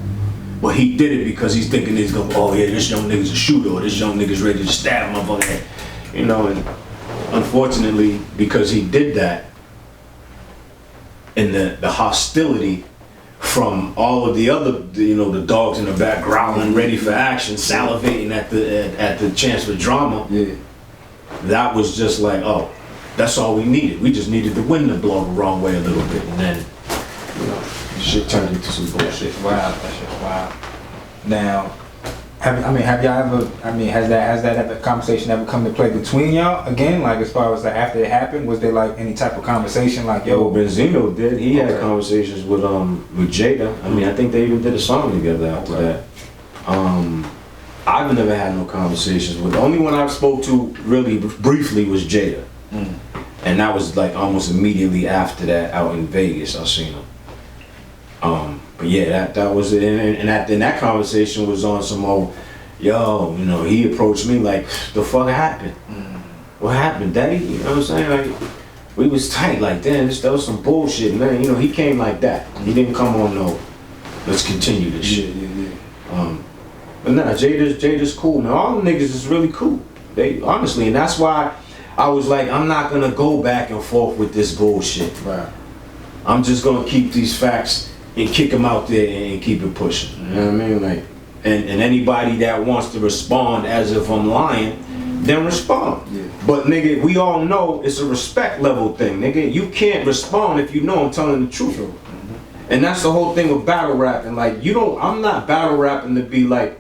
But he did it because he's thinking he's going, oh yeah, this young nigga's a shooter, or this young nigga's ready to stab a motherfucker head. You know, and unfortunately, because he did that, and the hostility from all of the other, you know, the dogs in the back growling, ready for action, salivating at the chance for drama. Yeah. That was just like, oh, that's all we needed. We just needed the wind to blow the wrong way a little bit, and then, you know, shit turned into some bullshit. Wow, that shit's wild. Now, has that ever conversation ever come to play between y'all again? Like as far as like after it happened, was there like any type of conversation like, yo? Benzino did. He had conversations with Jada. I mean, I think they even did a song together after that. I've never had no conversations with. The only one I spoke to really briefly was Jada, and that was like almost immediately after that out in Vegas. I seen him. But yeah, that was it, and that conversation was on some old, yo, you know, he approached me like, the fuck happened? What happened, Daddy? You know what I'm saying? Like, we was tight, like, damn, that was some bullshit, man. You know, he came like that. He didn't come on no, let's continue this shit. Yeah. But nah, Jada's cool, man. All them niggas is really cool. They honestly, and that's why I was like, I'm not gonna go back and forth with this bullshit. Right. I'm just gonna keep these facts and kick them out there and keep it pushing. You know what I mean? Like, and anybody that wants to respond as if I'm lying, then respond. Yeah. But nigga, we all know it's a respect level thing, nigga. You can't respond if you know I'm telling the truth. And that's the whole thing with battle rapping. Like, I'm not battle rapping to be like,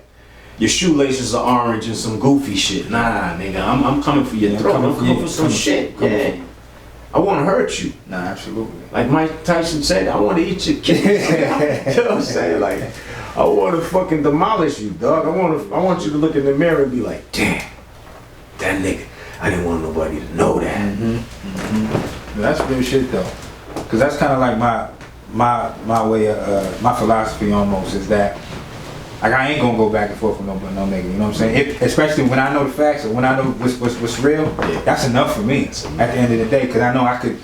your shoelaces are orange and some goofy shit. Nah, nigga, I'm coming for your throat. I'm coming for some shit. Yeah. I want to hurt you. Nah, absolutely. Like Mike Tyson said, I want to eat your kids. You know what I'm saying? Like, I want to fucking demolish you, dog. I want you to look in the mirror and be like, damn, that nigga. I didn't want nobody to know that. That's real shit though, because that's kind of like my way of my philosophy almost is that. Like I ain't gonna go back and forth with no nigga, you know what I'm saying? Especially when I know the facts or when I know what's real, that's enough for me at the end of the day, because I know I could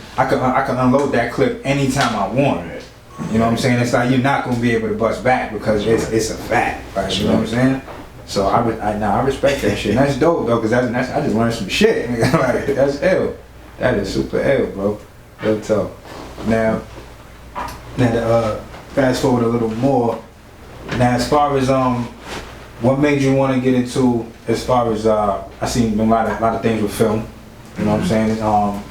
unload that clip anytime I want. You know what I'm saying? It's like you're not gonna be able to bust back because it's a fact, right? You know what I'm saying? So I respect that shit. And that's dope though, because I just learned some shit. Like, that's ill. That is super ill, bro. Real talk. Now to fast forward a little more. Now, as far as what made you want to get into, as far as I seen a lot of things with film, you know what I'm saying?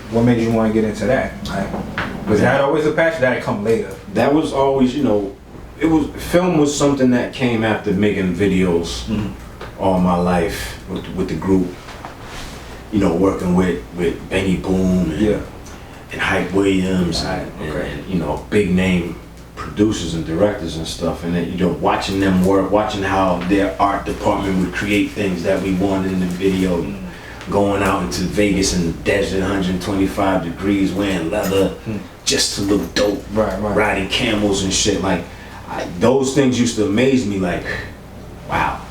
What made you want to get into that? Right? Was that always a passion? That had come later. That was always, you know, film was something that came after making videos all my life with the group. You know, working with Benny Boom and Hype Williams and you know, big name producers and directors and stuff, and then, you know, watching them work, watching how their art department would create things that we wanted in the video, going out into Vegas in the desert, 125 degrees, wearing leather just to look dope, right. Riding camels and shit. Like, those things used to amaze me, like, wow,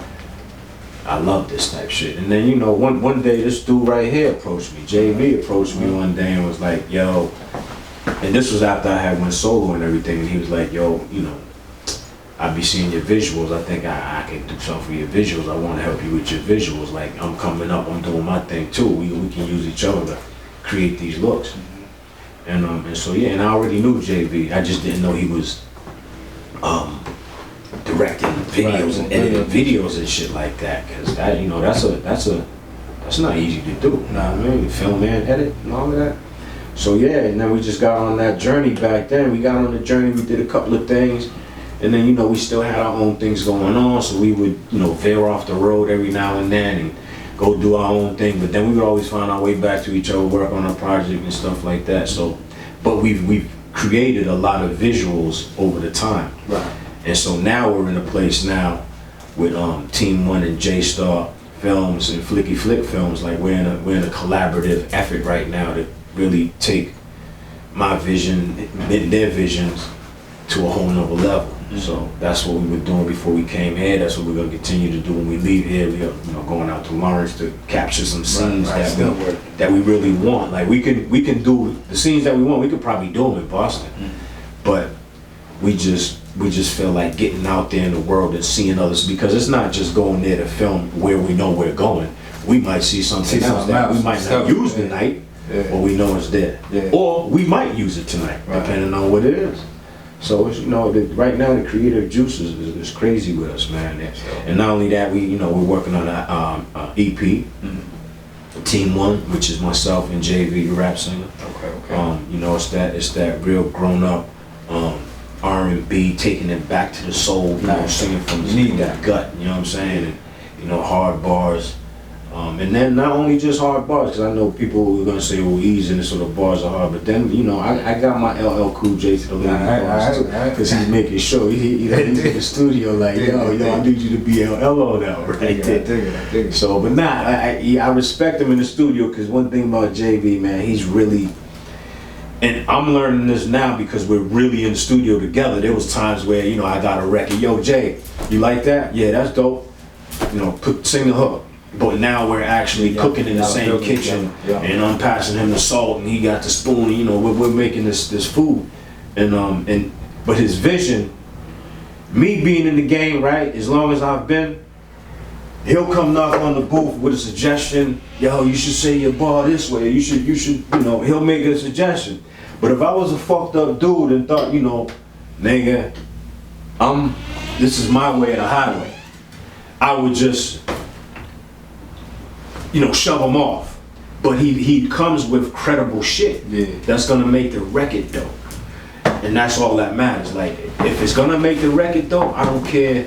I love this type shit. And then, you know, one day this dude right here approached me. JV approached me one day and was like, yo, and this was after I had went solo and everything, and he was like, yo, you know, I be seeing your visuals. I think I can do something for your visuals. I want to help you with your visuals. Like, I'm coming up, I'm doing my thing too. We can use each other to create these looks. And so yeah, and I already knew JV. I just didn't know he was directing videos and editing videos and shit like that. Cause that, you know, that's not easy to do. You know what I mean? Film and edit and all of that. So yeah, and then we just got on that journey back then. We got on the journey, we did a couple of things. And then, you know, we still had our own things going on, so we would, you know, veer off the road every now and then and go do our own thing. But then we would always find our way back to each other, work on a project and stuff like that. So, but we've created a lot of visuals over the time. Right. And so now we're in a place now with Team One and J-Star Films and Flicky Flick Films. Like we're in a collaborative effort right now to really take my vision, their visions, to a whole nother level. So that's what we were doing before we came here. That's what we're gonna continue to do when we leave here. We are, you know, going out to Lawrence to capture some scenes that we really want. Like we can do the scenes that we want. We could probably do them in Boston, but we just feel like getting out there in the world and seeing others, because it's not just going there to film where we know we're going. We might see something else that we might not use tonight, but we know it's there, or we might use it tonight, depending on what it is. So it's, you know, right now the creative juice is crazy with us, man. And not only that, we're working on an EP, Team One, which is myself and JV, the rap singer. Okay. You know, it's that real grown up R&B, taking it back to the soul, you know, singing from the gut. You know what I'm saying? And, you know, hard bars. And then not only just hard bars, because I know people are gonna say, "Oh, easy," and sort of bars are hard. But then, you know, I got my LL Cool J to the lady bars too, because he's making sure he's in the studio like, yo, I need you to be LL now, right? So, but I respect him in the studio, because one thing about JV, man, he's really, and I'm learning this now because we're really in the studio together. There was times where, you know, I got a record, yo, Jay, you like that? Yeah, that's dope. You know, sing the hook. But now we're actually cooking in the same kitchen, and I'm passing him the salt, and he got the spoon. And, you know, we're making this food, and but his vision, me being in the game, right? As long as I've been, he'll come knock on the booth with a suggestion. Yo, you should say your bar this way. You should, you know. He'll make a suggestion. But if I was a fucked up dude and thought, you know, nigga, this is my way or the highway, I would just, you know, shove him off. But he comes with credible shit that's gonna make the record dope. And that's all that matters. Like, if it's gonna make the record dope, I don't care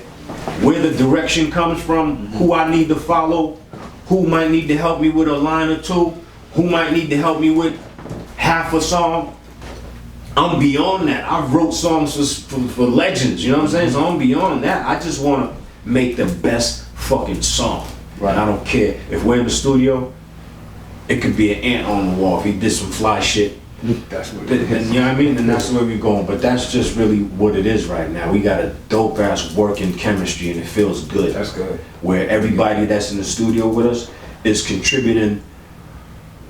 where the direction comes from, who I need to follow, who might need to help me with a line or two, who might need to help me with half a song. I'm beyond that. I've wrote songs for legends, you know what I'm saying? So I'm beyond that. I just wanna make the best fucking song. Right. And I don't care if we're in the studio. It could be an ant on the wall. If he did some fly shit, that's what it is. Then, you know what I mean? And that's where we're going. But that's just really what it is right now. We got a dope ass working chemistry, and it feels good. That's good. Where everybody that's in the studio with us is contributing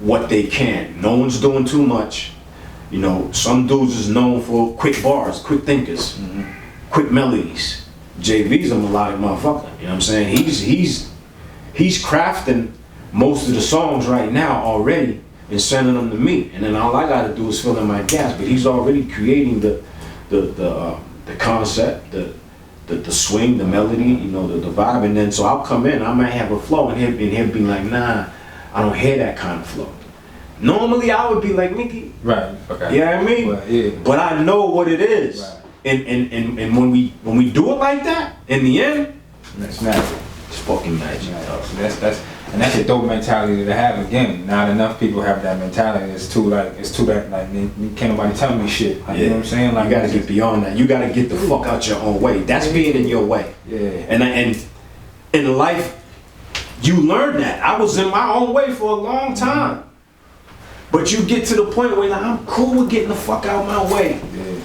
what they can. No one's doing too much. You know, some dudes is known for quick bars, quick thinkers, quick melodies. JV's a melodic motherfucker. You know what I'm saying? He's crafting most of the songs right now already and sending them to me, and then all I gotta do is fill in my gaps. But he's already creating the concept, the swing, the melody, you know, the vibe, and then so I'll come in, I might have a flow, and he'll be like, nah, I don't hear that kind of flow. Normally I would be like, Mickey, right? Okay. You know what I mean? Well, yeah. But I know what it is, right. And when we do it like that, in the end, that's magic. It's fucking magic. So that's a dope mentality to have. Again, not enough people have that mentality. It's too that like can't nobody tell me shit. Like, you know what I'm saying? Like, you gotta get beyond that. You gotta get the fuck out your own way. That's being in your way. Yeah. And in life, you learn that. I was in my own way for a long time. But you get to the point where like, I'm cool with getting the fuck out my way. Yeah.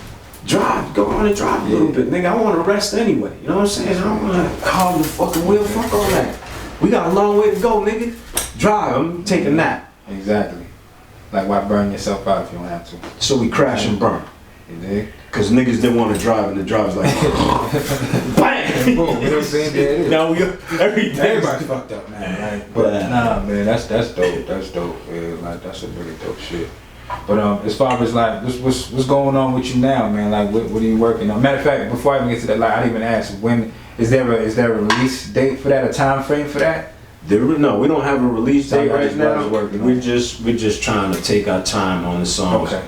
Go on and drive a little bit. Nigga, I want to rest anyway. You know what I'm saying? I don't want to carve the fucking wheel. Fuck all that. We got a long way to go, nigga. Drive. I'm taking a nap. Exactly. Like, why burn yourself out if you don't have to? So we crash and burn. You dig? Cause niggas didn't want to drive, and the driver's like, bam! Boom, you know what I'm saying? There it is. Now Everybody's fucked up, man. Right? But nah, man, that's dope. That's dope. Yeah, like that's a really dope shit. But as far as like, what's going on with you now, man? Like, what are you working on? Matter of fact, before I even get to that, like, I didn't even ask when is there a release date for that? A time frame for that? No, we don't have a release date right now. We're just trying to take our time on the songs. Okay.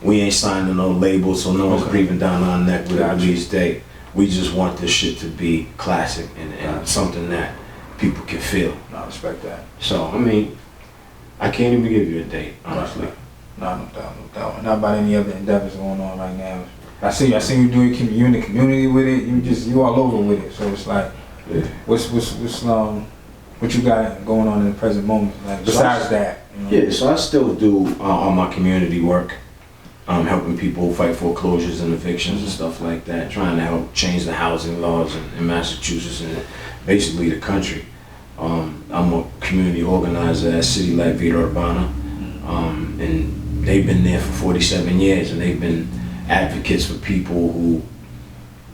We ain't signed to no label, so no one's breathing down our neck with a release date. We just want this shit to be classic and something that people can feel. I respect that. So, I mean, I can't even give you a date, honestly. No doubt. Not about any other endeavors going on right now. I see you doing you in the community with it. You all over with it. So it's like, what you got going on in the present moment? Like besides that. You know? Yeah, so I still do all my community work. Helping people fight foreclosures and evictions and stuff like that, trying to help change the housing laws in Massachusetts and basically the country. I'm a community organizer at City Light Vida Urbana, and they've been there for 47 years, and they've been advocates for people who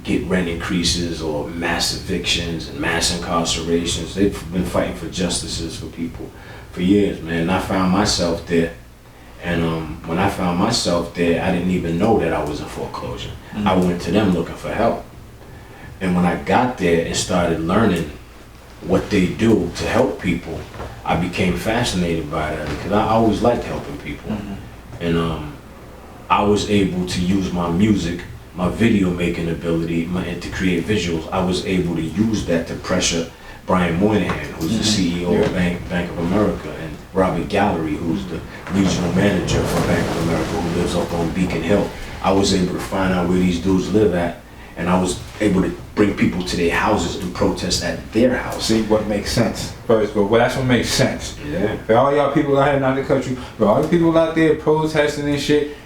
get rent increases or mass evictions and mass incarcerations. They've been fighting for justices for people for years, man. And I found myself there. And when I found myself there, I didn't even know that I was in foreclosure. I went to them looking for help. And when I got there and started learning what they do to help people, I became fascinated by that because I always liked helping people. And I was able to use my music, my video making ability, and to create visuals. I was able to use that to pressure Brian Moynihan, who's the CEO of Bank of America, and Robert Gallery, who's the regional manager for Bank of America, who lives up on Beacon Hill. I was able to find out where these dudes live at, and I was able to bring people to their houses and protest at their house. See what makes sense. First, well, that's what makes sense. Yeah. For all y'all people out here in the country, for all the people out there protesting and shit,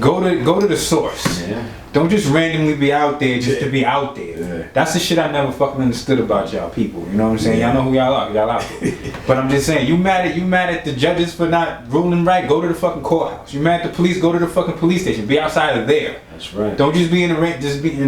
go to the source. Yeah. Don't just randomly be out there just to be out there. Yeah. That's the shit I never fucking understood about y'all people. You know what I'm saying? Y'all know who y'all are. Y'all out there. But I'm just saying, you mad at the judges for not ruling right? Go to the fucking courthouse. You mad at the police? Go to the fucking police station. Be outside of there. That's right. Don't just be in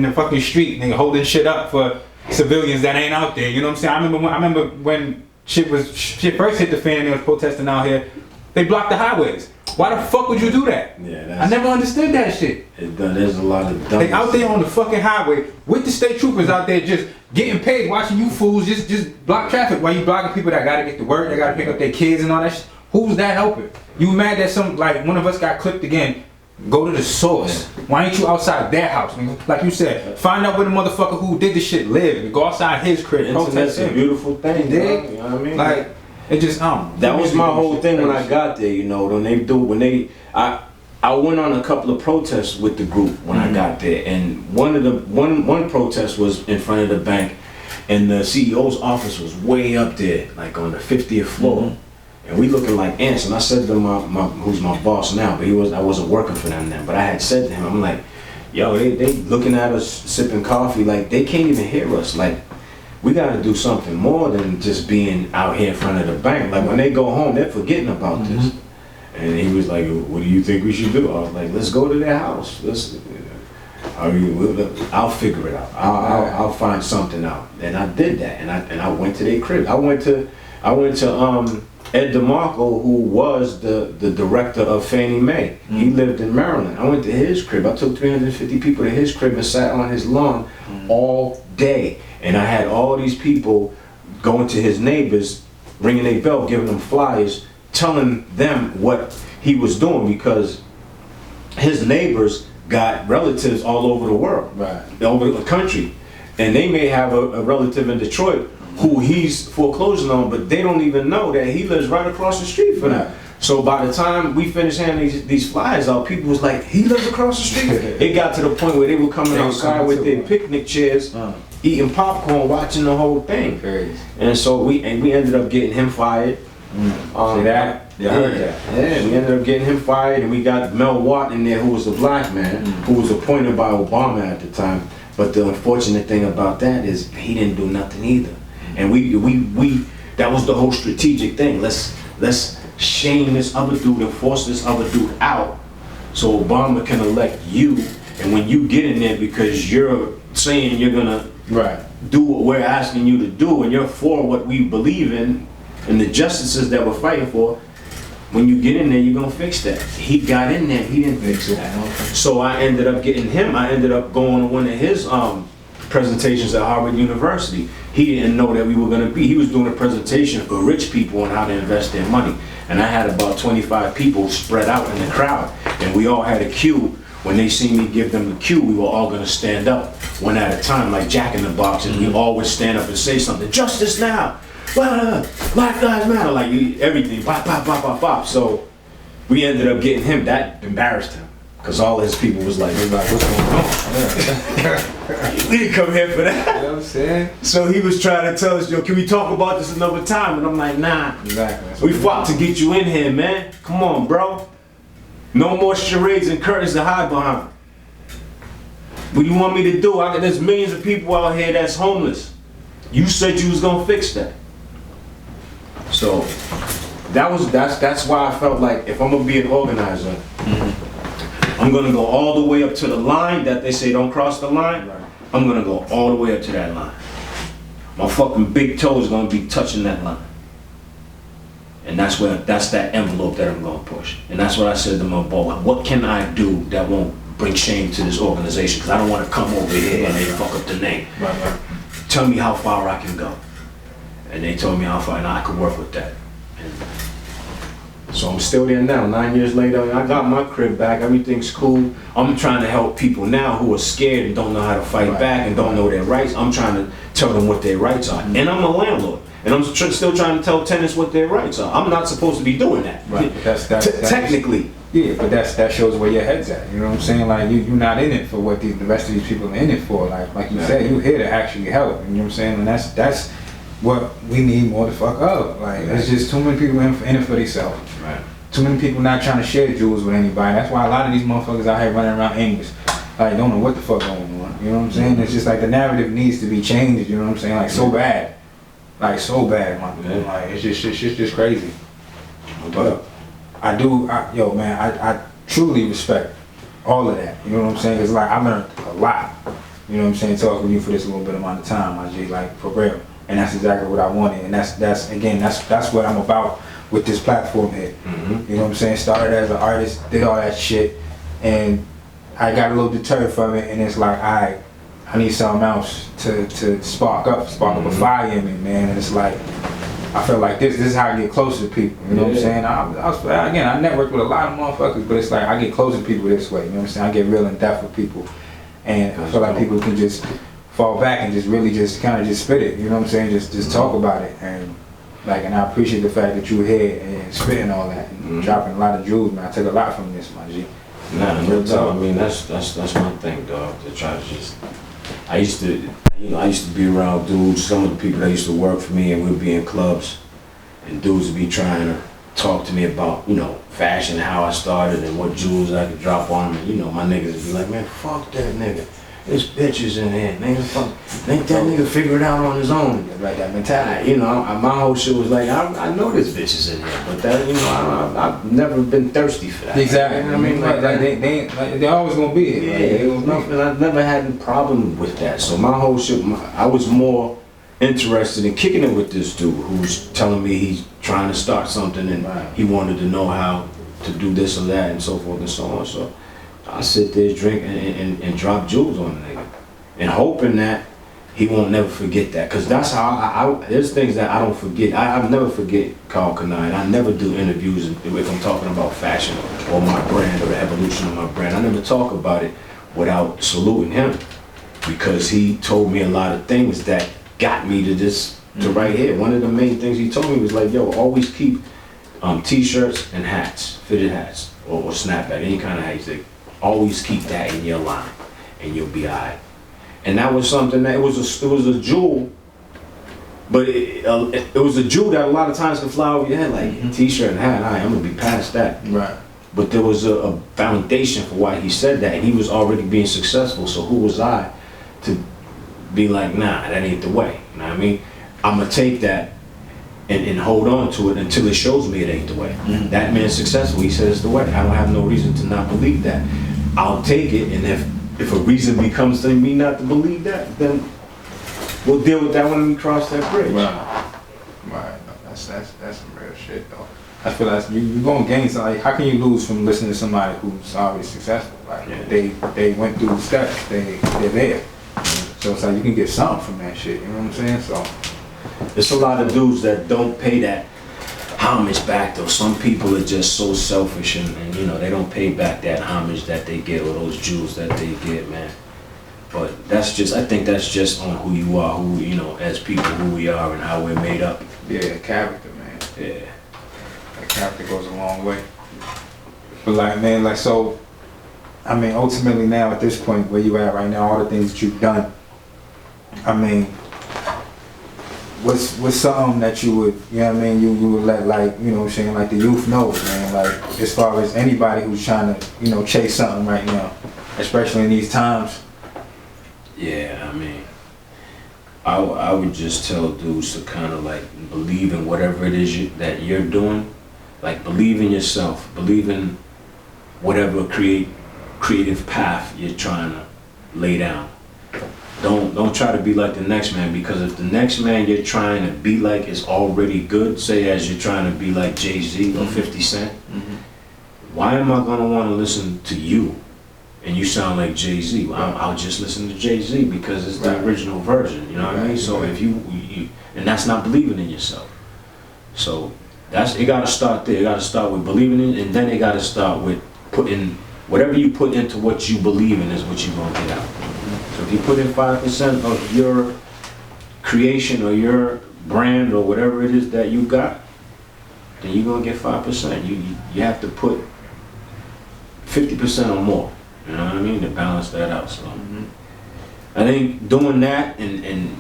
the fucking street, nigga, holding shit up for civilians that ain't out there. You know what I'm saying? I remember when shit first hit the fan and they was protesting out here. They blocked the highways. Why the fuck would you do that? Yeah, I never understood that shit. There's a lot of dumb. They out there on the fucking highway with the state troopers out there just getting paid, watching you fools just block traffic while you blocking people that gotta get to work, they gotta pick up their kids and all that shit. Who's that helping? You mad that one of us got clipped again? Go to the source. Why ain't you outside their house? Like you said, find out where the motherfucker who did this shit live. Go outside his crib. Internet's a beautiful thing, you know what I mean? Like, it just that was my whole thing when I got there, you know. I went on a couple of protests with the group when I got there, and one protest was in front of the bank, and the CEO's office was way up there, like on the 50th floor, and we looking like ants. And I said to who's my boss now, but I wasn't working for them then, but I had said to him, I'm like, yo, they looking at us sipping coffee, like they can't even hear us, like. We gotta do something more than just being out here in front of the bank. Like when they go home, they're forgetting about this. And he was like, "What do you think we should do?" I was like, "Let's go to their house. I'll figure it out. I'll find something out." And I did that. And I went to their crib. I went to Ed DeMarco, who was the director of Fannie Mae. He lived in Maryland. I went to his crib. I took 350 people to his crib and sat on his lawn all day. And I had all these people going to his neighbors, ringing their bell, giving them flyers, telling them what he was doing, because his neighbors got relatives all over the world, over the country. And they may have a relative in Detroit who he's foreclosing on, but they don't even know that he lives right across the street from them. So by the time we finished handing these flyers out, people was like, he lives across the street. It got to the point where they were coming outside with their picnic chairs, eating popcorn, watching the whole thing. And so we ended up getting him fired. See that? Yeah, I heard that. Yeah, we ended up getting him fired, and we got Mel Watt in there, who was a black man, who was appointed by Obama at the time. But the unfortunate thing about that is he didn't do nothing either. And That was the whole strategic thing. Let's shame this other dude and force this other dude out so Obama can elect you. And when you get in there because you're saying you're gonna do what we're asking you to do and you're for what we believe in and the justices that we're fighting for, when you get in there, you're gonna fix that. He got in there, he didn't fix that. So I ended up getting him. I ended up going to one of his presentations at Harvard University. He didn't know that we were gonna be. He was doing a presentation for rich people on how to invest their money. And I had about 25 people spread out in the crowd. And we all had a cue. When they see me give them the cue, we were all gonna stand up one at a time, like Jack in the Box, and we all would stand up and say something. Justice now! Black Lives Matter! Like everything, pop, pop, pop, pop, pop. So we ended up getting him. That embarrassed him. Because all his people was like, what's going on? We didn't come here for that. You know what I'm saying? So he was trying to tell us, yo, can we talk about this another time? And I'm like, nah. Exactly. We fought to get you in here, man. Come on, bro. No more charades and curtains to hide behind. What do you want me to do? There's millions of people out here that's homeless. You said you was gonna fix that. So that's why I felt like if I'm gonna be an organizer, I'm gonna go all the way up to the line that they say don't cross the line. I'm gonna go all the way up to that line. My fucking big toe is gonna be touching that line. And that's that envelope that I'm gonna push. And that's what I said to my boy. What can I do that won't bring shame to this organization? Because I don't want to come over here and they fuck up the name. Right. Tell me how far I can go. And they told me how far, and I could work with that. And so I'm still there now. 9 years later, I got my crib back. Everything's cool. I'm trying to help people now who are scared and don't know how to fight back and don't know their rights. I'm trying to tell them what their rights are. And I'm a landlord. And I'm still trying to tell tenants what their rights are. I'm not supposed to be doing that. Right. That's technically. Yeah, but that shows where your head's at. You know what I'm saying? Like you're not in it for what the rest of these people are in it for. Like you said, you're here to actually help. You know what I'm saying? And that's what we need more the fuck of. Like there's just too many people in it for themselves. Right. Too many people not trying to share jewels with anybody. That's why a lot of these motherfuckers out here running around aimless. Like don't know what the fuck going on. You know what I'm saying? It's just like the narrative needs to be changed. You know what I'm saying? Like so bad. Like so bad, my dude. Like it's just crazy. But I truly respect all of that. You know what I'm saying? It's like I learned a lot. You know what I'm saying? Talking with you for this little bit amount of time, my G. Like for real. And that's exactly what I wanted. And that's what I'm about with this platform here. Mm-hmm. You know what I'm saying? Started as an artist, did all that shit, and I got a little deterred from it. And it's like, I need something else to spark up a fire in me, man. And it's like, I feel like this is how I get closer to people. You know what I'm saying? I network with a lot of motherfuckers, but it's like I get closer to people this way. You know what I'm saying? I get real in depth with people, and I feel like people can just fall back and just really just kind of just spit it. You know what I'm saying? Just talk about it, and I appreciate the fact that you were here and spitting all that and dropping a lot of jewels, man. I took a lot from this, my G. Nah, no doubt. I mean, that's my thing, dog. To try to just. I used to be around dudes, some of the people that used to work for me, and we'd be in clubs, and dudes would be trying to talk to me about, fashion, how I started, and what jewels I could drop on them. And, my niggas would be like, man, fuck that nigga. There's bitches in here, nigga. Fuck, make that nigga figure it out on his own. Like that mentality. My whole shit was like, I know there's bitches in here, but that, I've never been thirsty for that. Exactly. You know what I mean? Like they always gonna be here. I've never had a problem with that. So my whole shit, I was more interested in kicking it with this dude who's telling me he's trying to start something and he wanted to know how to do this or that and so forth and so on. So I sit there, drink, and drop jewels on the nigga, and hoping that he won't never forget that. Cause that's how there's things that I don't forget. I never forget Carl Kanai. I never do interviews if I'm talking about fashion or my brand or the evolution of my brand. I never talk about it without saluting him, because he told me a lot of things that got me to this, to right here. One of the main things he told me was like, yo, always keep t-shirts and hats, fitted hats, or snapback, any kind of hats. Always keep that in your line, and you'll be alright. And that was something that it was a jewel, but it was a jewel that a lot of times can fly over your head, like t-shirt and hat. Alright, I'm gonna be past that. Right. But there was a foundation for why he said that, and he was already being successful. So who was I to be like, nah, that ain't the way? You know what I mean? I'm gonna take that and hold on to it until it shows me it ain't the way. Mm-hmm. That man's successful. He says it's the way. I don't have no reason to not believe that. I'll take it, and if a reason becomes to me not to believe that, then we'll deal with that when we cross that bridge. Right. No, that's some real shit though. I feel like you're gonna gain something. Like, how can you lose from listening to somebody who's already successful? Like they went through the steps. They're there. So it's like you can get something from that shit. You know what I'm saying? So there's a lot of dudes that don't pay that homage back though. Some people are just so selfish and you know, they don't pay back that homage that they get or those jewels that they get, man. But I think that's just on who you are, who, you know, as people, who we are and how we're made up. yeah, character, man. Yeah. That character goes a long way. But like, man, like, so, I mean, ultimately now at this point where you at right now, all the things that you've done, I mean, what's something that you would, you know what I mean, you would let, like, you know what I'm saying, like the youth know, man, like, as far as anybody who's trying to, you know, chase something right now, especially in these times. Yeah, I mean, I would just tell dudes to kind of like believe in whatever it is that you're doing. Like, believe in yourself, believe in whatever creative path you're trying to lay down. Don't try to be like the next man, because if the next man you're trying to be like is already good, say as you're trying to be like Jay-Z or 50 Cent, why am I gonna want to listen to you and you sound like Jay-Z? I'll just listen to Jay-Z because it's the original version, you know what I mean? So if you and that's not believing in yourself. So it gotta start there. It gotta start with believing in it, and then it gotta start with putting whatever you put into what you believe in is what you're gonna get out. So if you put in 5% of your creation or your brand or whatever it is that you got, then you're gonna get 5%. You have to put 50% or more. You know what I mean? To balance that out. So I think doing that and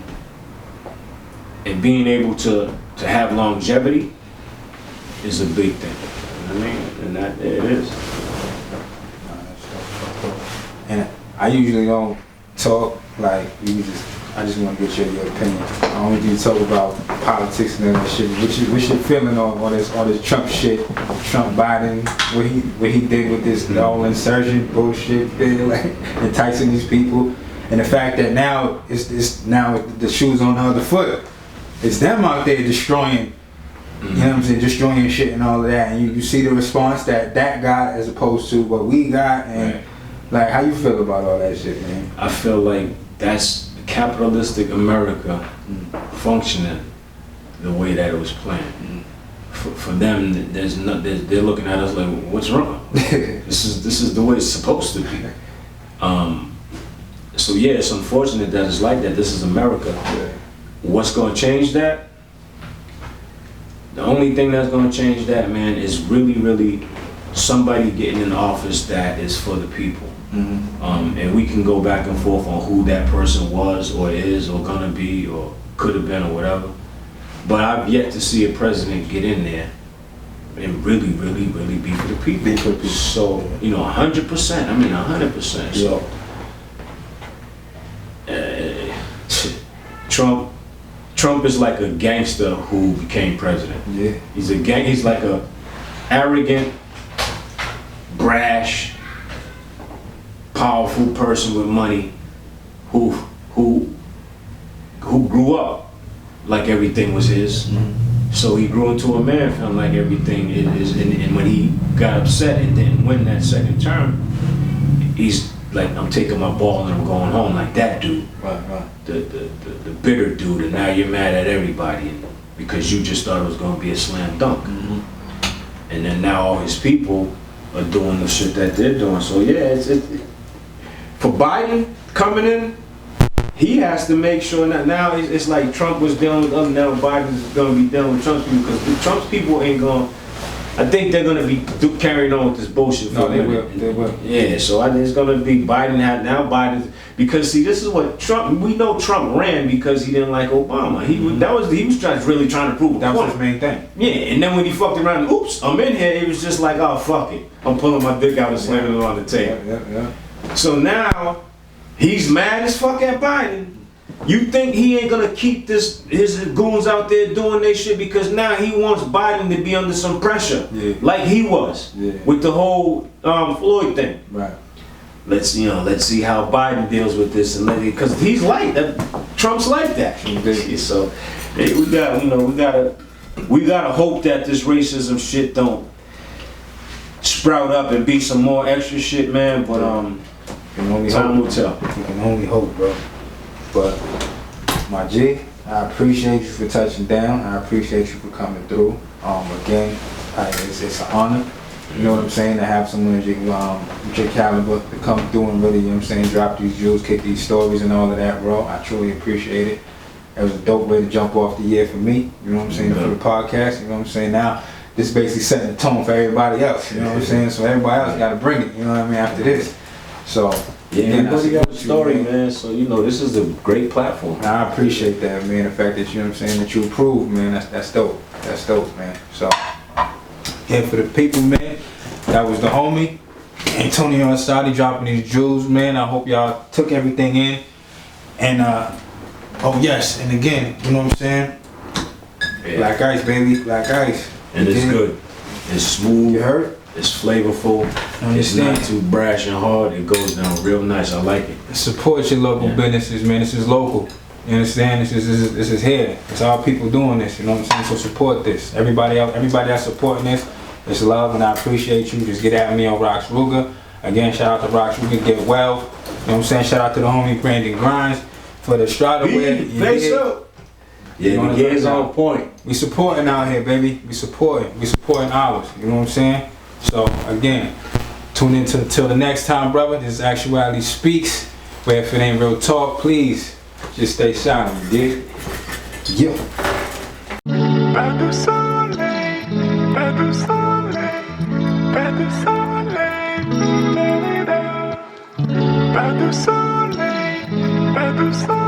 being able to have longevity is a big thing. You know what I mean? And that it is. And I usually don't talk like I just want to get your opinion. I don't want you to talk about politics and that shit. What's your feeling on all this Trump shit, Trump Biden, what he did with this all insurgent bullshit thing, like enticing these people, and the fact that now it's now the shoes on the other foot. It's them out there destroying. You know what I'm saying? Destroying shit and all of that, and you see the response that got as opposed to what we got, and like, how you feel about all that shit, man? I feel like that's capitalistic America functioning the way that it was planned. For them, they're looking at us like, what's wrong? This is the way it's supposed to be. So yeah, it's unfortunate that it's like that. This is America. What's going to change that? The only thing that's going to change that, man, is really somebody getting in office that is for the people. And we can go back and forth on who that person was or is or gonna be or could have been or whatever. But I've yet to see a president get in there and really be for the people. So, you know, 100%, I mean 100%. So, Trump is like a gangster who became president. Yeah. He's like a arrogant, brash, powerful person with money who grew up like everything was his. So he grew into a man feeling like everything is, and when he got upset and didn't win that second term, he's like, I'm taking my ball and I'm going home, like that dude. Right. The bitter dude, and now you're mad at everybody because you just thought it was gonna be a slam dunk. And then now all his people are doing the shit that they're doing. So yeah, it's for Biden coming in, he has to make sure that now it's like Trump was dealing with them, now Biden's gonna be dealing with Trump's people, because Trump's people ain't gonna, I think they're gonna be carrying on with this bullshit for a minute. They will. Yeah, so it's gonna be Biden, because see, this is what Trump, we know Trump ran because he didn't like Obama. He was really trying to prove that was point. his main thing. Yeah, and then when he fucked around, oops, I'm in here, he was just like, oh, fuck it. I'm pulling my dick out and slamming it on the table. Yeah. So now, he's mad as fuck at Biden, You think he ain't gonna keep his goons out there doing their shit because now he wants Biden to be under some pressure, like he was with the whole Floyd thing. Right. Let's see how Biden deals with this, and because he's like that. Trump's like that. So hey, we gotta hope that this racism shit don't sprout up and be some more extra shit, man. But time will tell. We can only hope, bro. But my G, I appreciate you for touching down. I appreciate you for coming through. Again, it's an honor. You know what I'm saying? To have someone with your caliber to come through and really, you know what I'm saying, drop these jewels, kick these stories and all of that, bro. I truly appreciate it. It was a dope way to jump off the year for me. You know what I'm saying? For the podcast. You know what I'm saying? Now, this basically setting the tone for everybody else. You know what I'm saying? So everybody else got to bring it. You know what I mean? After this. So. Yeah, everybody got a story, man. So, this is a great platform. I appreciate that, man. The fact that, you know what I'm saying, that you approve, man, that's dope. That's dope, man. So, yeah, for the people, man, that was the homie, Antonio Ansaldi, dropping these jewels, man. I hope y'all took everything in. And, oh, yes, and again, you know what I'm saying? Yeah. Black ice, baby, black ice. And it's good. It's smooth. You heard? It's flavorful. It's not too brash and hard. It goes down real nice. I like it. Support your local businesses, man. This is local. You understand? This is here. It's all people doing this. You know what I'm saying? So support this. Everybody that's supporting this, it's love, and I appreciate you. Just get at me on Rox Ruger. Again, shout out to Rox Ruger. Get well. You know what I'm saying? Shout out to the homie Brandon Grimes for the Strata wear. Face up. Yeah, the gear's on point. We supporting out here, baby. We supporting ours. You know what I'm saying? So again, tune in till the next time, brother. This is Actuality Speaks. Where if it ain't real talk, please just stay silent, you dig? Yeah. Pas de soleil, pas de soleil, pas de soleil, pas de soleil, pas de soleil.